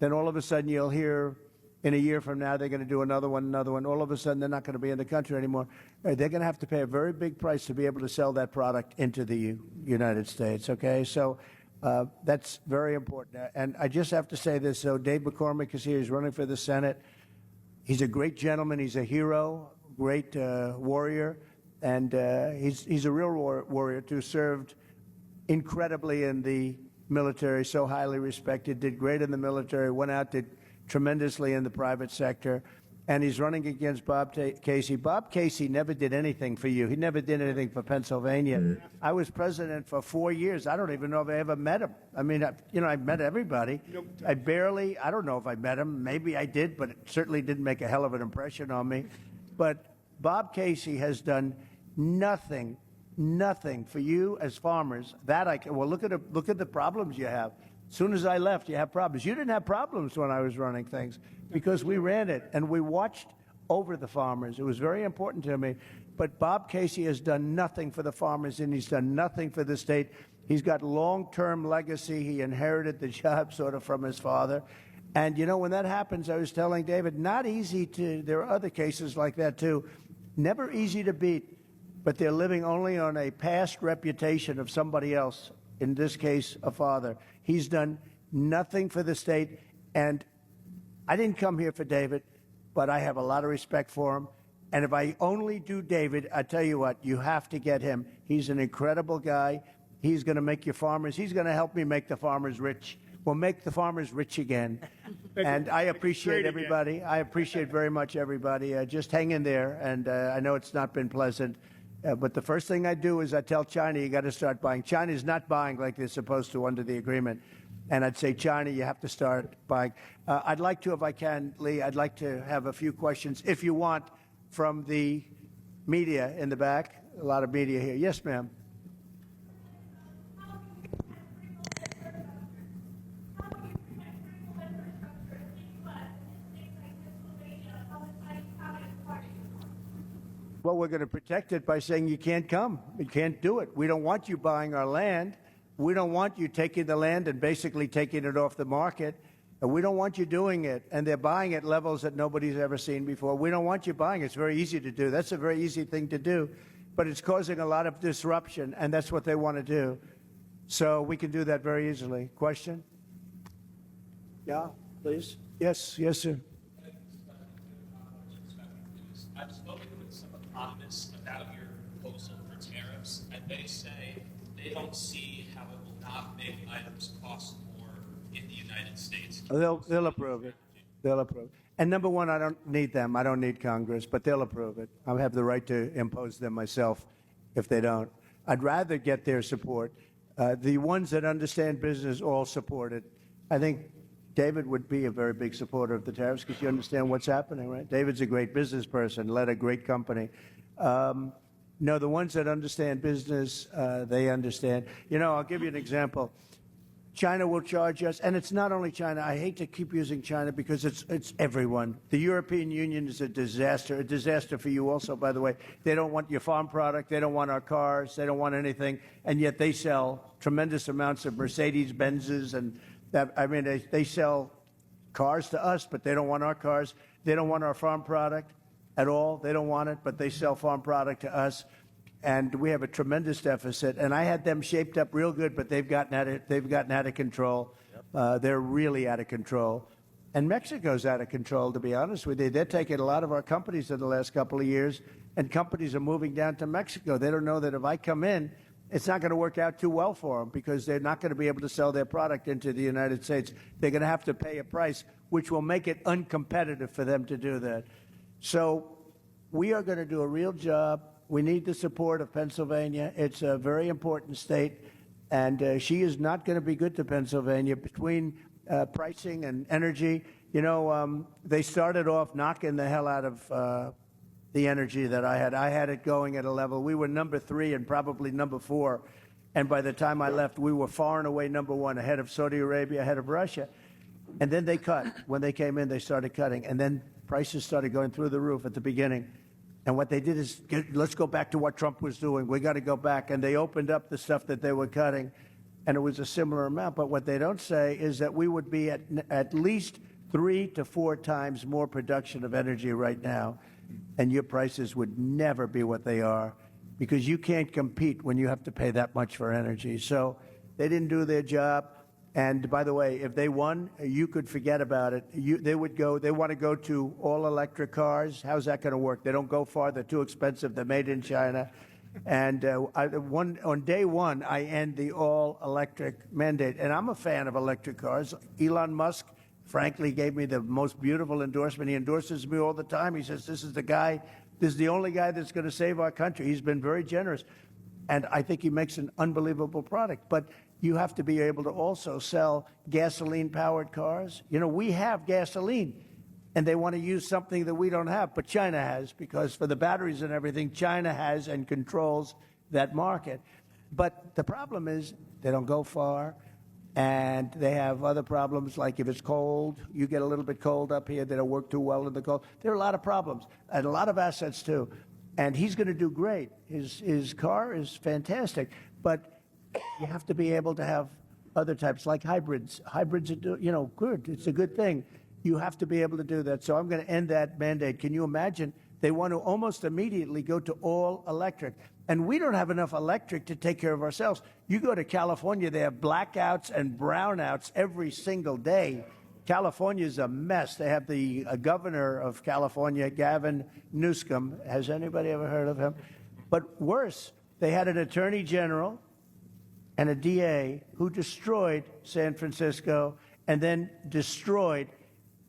Then all of a sudden you'll hear in a year from now they're going to do another one. All of a sudden they're not going to be in the country anymore. They're going to have to pay a very big price to be able to sell that product into the United States, okay? So that's very important. And I just have to say this. So Dave McCormick is here. He's running for the Senate. He's a great gentleman. He's a hero, great warrior. And he's a real warrior, too. Served incredibly in the military, so highly respected, did great in the military, went out, did tremendously in the private sector, and he's running against Bob Casey. Bob Casey never did anything for you. He never did anything for Pennsylvania. I was president for 4 years. I don't even know if I ever met him. I mean, I've met everybody. I don't know if I met him. Maybe I did, but it certainly didn't make a hell of an impression on me. But Bob Casey has done nothing for you as farmers. Well, look at the problems you have. As soon as I left, you have problems. You didn't have problems when I was running things because we ran it and we watched over the farmers. It was very important to me. But Bob Casey has done nothing for the farmers, and he's done nothing for the state. He's got long-term legacy. He inherited the job sort of from his father. And, when that happens, I was telling David, not easy there are other cases like that too, never easy to beat, but they're living only on a past reputation of somebody else, in this case, a father. He's done nothing for the state, and I didn't come here for David, but I have a lot of respect for him. And if I only do David, I tell you what, you have to get him. He's an incredible guy. He's going to make your farmers, he's going to help me make the farmers rich. We'll make the farmers rich again. And I appreciate everybody. I appreciate very much everybody. Just hang in there, and I know it's not been pleasant. But the first thing I do is I tell China, you got to start buying. China's not buying like they're supposed to under the agreement. And I'd say, China, you have to start buying. I'd like to, if I can, Lee, I'd like to have a few questions, if you want, from the media in the back. A lot of media here. Yes, ma'am. Well, we're going to protect it by saying you can't come. You can't do it. We don't want you buying our land. We don't want you taking the land and basically taking it off the market. And we don't want you doing it. And they're buying at levels that nobody's ever seen before. We don't want you buying. It's very easy to do. That's a very easy thing to do. But it's causing a lot of disruption, and that's what they want to do. So we can do that very easily. Question? Yeah, please. Yes, sir. I've spoken with some economists about your proposal for tariffs, and they say they don't see how it will not make items cost more in the United States. They'll approve it. They'll approve it. And number one, I don't need them. I don't need Congress, but they'll approve it. I have the right to impose them myself if they don't. I'd rather get their support. The ones that understand business all support it. I think David would be a very big supporter of the tariffs because you understand what's happening, right? David's a great business person, led a great company. No, the ones that understand business, they understand. I'll give you an example. China will charge us, and it's not only China. I hate to keep using China because it's everyone. The European Union is a disaster for you also, by the way. They don't want your farm product. They don't want our cars. They don't want anything, and yet they sell tremendous amounts of Mercedes-Benzes and they sell cars to us, but they don't want our cars. They don't want our farm product at all. They don't want it, but they sell farm product to us. And we have a tremendous deficit. And I had them shaped up real good, but they've gotten out of control. They're really out of control. And Mexico's out of control, to be honest with you. They're taking a lot of our companies in the last couple of years, and companies are moving down to Mexico. They don't know that if I come in, it's not going to work out too well for them because they're not going to be able to sell their product into the United States. They're going to have to pay a price which will make it uncompetitive for them to do that. So we are going to do a real job. We need the support of Pennsylvania. It's a very important state, and she is not going to be good to Pennsylvania between pricing and energy. You know, they started off knocking the hell out of the energy that I had. I had it going at a level. We were number 3 and probably number 4. And by the time I left, we were far and away number 1, ahead of Saudi Arabia, ahead of Russia. And then they cut. When they came in, they started cutting. And then prices started going through the roof at the beginning. And what they did is, let's go back to what Trump was doing. We got to go back. And they opened up the stuff that they were cutting. And it was a similar amount. But what they don't say is that we would be at least 3 to 4 times more production of energy right now. And your prices would never be what they are because you can't compete when you have to pay that much for energy. So they didn't do their job. And by the way, if they won, you could forget about it. They want to go to all electric cars. How's that going to work? They don't go far. They're too expensive. They're made in China. And on day one, I end the all electric mandate. And I'm a fan of electric cars. Elon Musk, frankly, gave me the most beautiful endorsement. He endorses me all the time. He says, this is the only guy that's going to save our country. He's been very generous. And I think he makes an unbelievable product. But you have to be able to also sell gasoline-powered cars. You know, we have gasoline, and they want to use something that we don't have, but China has, because for the batteries and everything, China has and controls that market. But the problem is they don't go far. And they have other problems, like if it's cold, you get a little bit cold up here, they don't work too well in the cold. There are a lot of problems and a lot of assets, too. And he's going to do great. His car is fantastic. But you have to be able to have other types, like hybrids. Hybrids are, good. It's a good thing. You have to be able to do that. So I'm going to end that mandate. Can you imagine? They want to almost immediately go to all electric. And we don't have enough electric to take care of ourselves. You go to California, they have blackouts and brownouts every single day. California is a mess. They have the governor of California, Gavin Newsom. Has anybody ever heard of him? But worse, they had an attorney general and a DA who destroyed San Francisco and then destroyed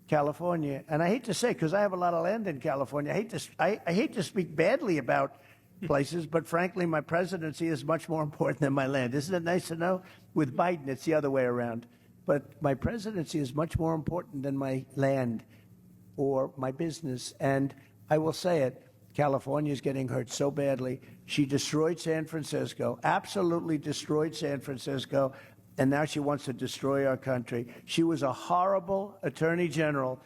California. And I hate to say, because I have a lot of land in California, I hate to speak badly about places, but frankly, my presidency is much more important than my land. Isn't it nice to know? With Biden, it's the other way around. But my presidency is much more important than my land or my business. And I will say it, California is getting hurt so badly. She destroyed San Francisco, absolutely destroyed San Francisco, and now she wants to destroy our country. She was a horrible attorney general.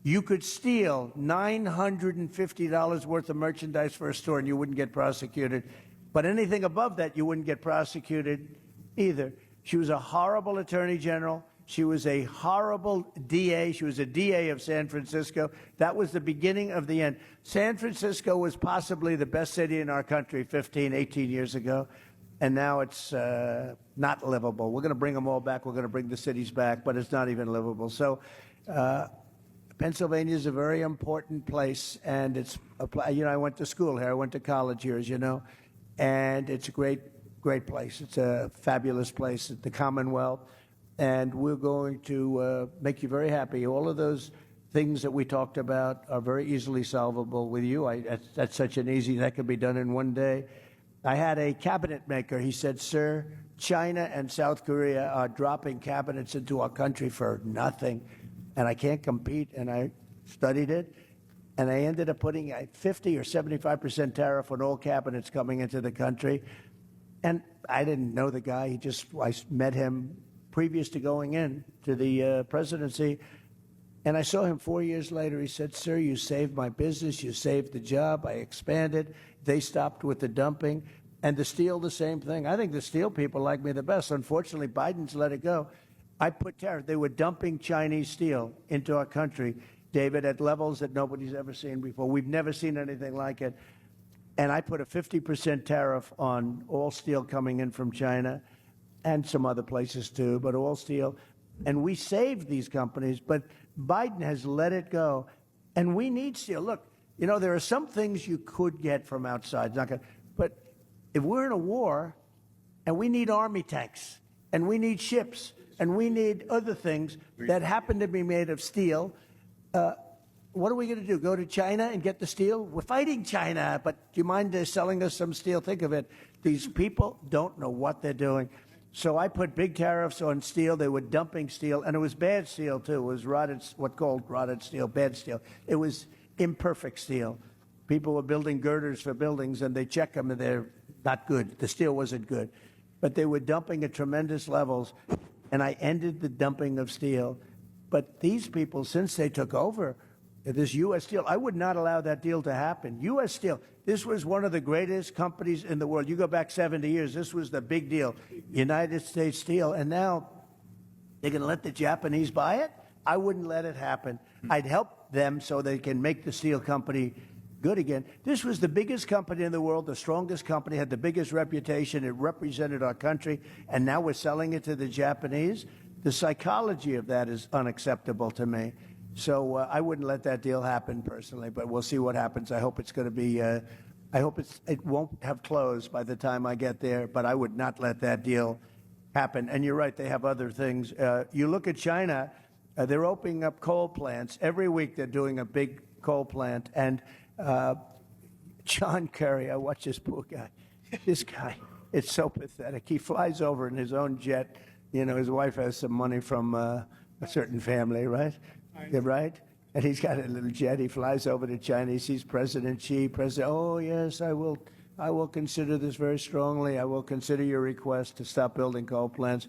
You could steal $950 worth of merchandise for a store and you wouldn't get prosecuted. But anything above that, you wouldn't get prosecuted either. She was a horrible attorney general. She was a horrible DA. She was a DA of San Francisco. That was the beginning of the end. San Francisco was possibly the best city in our country 15, 18 years ago. And now it's not livable. We're going to bring them all back. We're going to bring the cities back, but it's not even livable. So Pennsylvania is a very important place, and I went to school here. I went to college here, as you know, and it's a great place. It's a fabulous place, the Commonwealth, and we're going to make you very happy. All of those things that we talked about are very easily solvable with you. That's such an easy, that could be done in one day. I had a cabinet maker. He said, sir, China and South Korea are dropping cabinets into our country for nothing. And I can't compete, and I studied it, and I ended up putting a 50 or 75% tariff on all cabinets coming into the country. And I didn't know the guy. I met him previous to going in to the presidency, and I saw him 4 years later. He said, sir, you saved my business. You saved the job. I expanded. They stopped with the dumping. And the steel, the same thing. I think the steel people like me the best. Unfortunately, Biden's let it go. I put tariff. They were dumping Chinese steel into our country, David, at levels that nobody's ever seen before. We've never seen anything like it. And I put a 50% tariff on all steel coming in from China and some other places too, but all steel. And we saved these companies, but Biden has let it go. And we need steel. Look, there are some things you could get from outside. But if we're in a war, And we need army tanks, and we need ships, and we need other things that happen to be made of steel. What are we going to do? Go to China and get the steel? We're fighting China, but do you mind selling us some steel? Think of it. These people don't know what they're doing. So I put big tariffs on steel. They were dumping steel, and it was bad steel, too. It was rotted steel, bad steel. It was imperfect steel. People were building girders for buildings, and they check them, and they're not good. The steel wasn't good. But they were dumping at tremendous levels, and I ended the dumping of steel. But these people, since they took over, this U.S. Steel, I would not allow that deal to happen. U.S. Steel, this was one of the greatest companies in the world. You go back 70 years, this was the big deal. United States Steel, and now they're going to let the Japanese buy it? I wouldn't let it happen. I'd help them so they can make the steel company good again. This was the biggest company in the world, the strongest company, had the biggest reputation. It represented our country, and now we're selling it to the Japanese. The psychology of that is unacceptable to me. So I wouldn't let that deal happen personally, but we'll see what happens. I hope it's going to be, I hope it won't have closed by the time I get there, but I would not let that deal happen. And you're right, they have other things. You look at China, they're opening up coal plants. Every week they're doing a big coal plant. And John Kerry, I watch this poor guy. This guy, it's so pathetic. He flies over in his own jet. You know, his wife has some money from a certain family, right? Yeah, right? And he's got a little jet. He flies over to China. He sees President Xi. President, oh, yes, I will consider this very strongly. I will consider your request to stop building coal plants.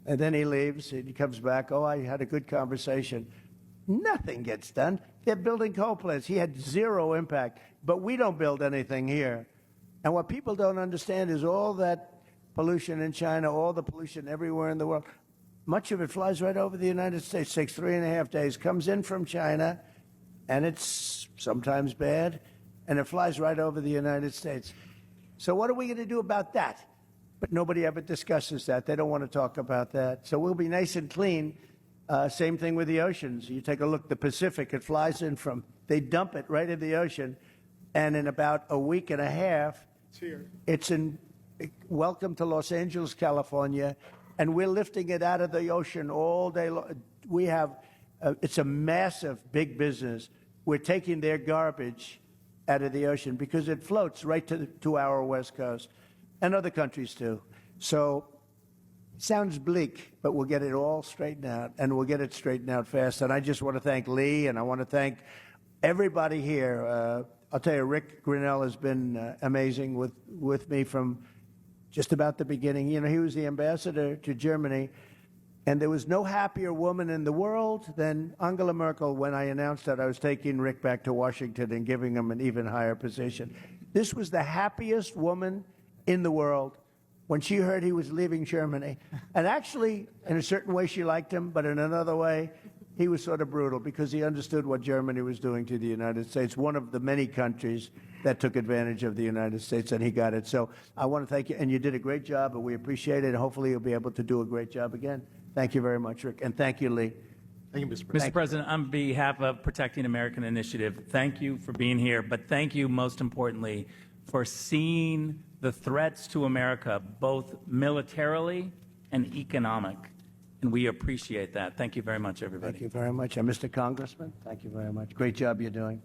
And then he leaves, and he comes back. Oh, I had a good conversation. Nothing gets done. They're building coal plants. He had zero impact. But we don't build anything here. And what people don't understand is all that pollution in China, all the pollution everywhere in the world, much of it flies right over the United States, takes 3.5 days, comes in from China, and it's sometimes bad, and it flies right over the United States. So what are we going to do about that? But nobody ever discusses that. They don't want to talk about that. So we'll be nice and clean. Same thing with the oceans. You take a look, the Pacific, it flies in from, they dump it right in the ocean, and in about a week and a half, it's in, welcome to Los Angeles, California, and we're lifting it out of the ocean all day long. We have, it's a massive, big business. We're taking their garbage out of the ocean because it floats right to our West Coast, and other countries too. So it sounds bleak, but we'll get it all straightened out, and we'll get it straightened out fast. And I just want to thank Lee, and I want to thank everybody here. I'll tell you, Rick Grinnell has been amazing with me from just about the beginning. You know, he was the ambassador to Germany, and there was no happier woman in the world than Angela Merkel when I announced that I was taking Rick back to Washington and giving him an even higher position. This was the happiest woman in the world when she heard he was leaving Germany. And actually, in a certain way, she liked him, but in another way, he was sort of brutal because he understood what Germany was doing to the United States, one of the many countries that took advantage of the United States, and he got it. So I want to thank you, and you did a great job, and we appreciate it, and hopefully you'll be able to do a great job again. Thank you very much, Rick, and thank you, Lee. Thank you, Mr. President. Mr. President, on behalf of Protecting American Initiative, thank you for being here, but thank you most importantly for seeing the threats to America, both militarily and economic. And we appreciate that. Thank you very much, everybody. Thank you very much. And Mr. Congressman, thank you very much. Great job you're doing.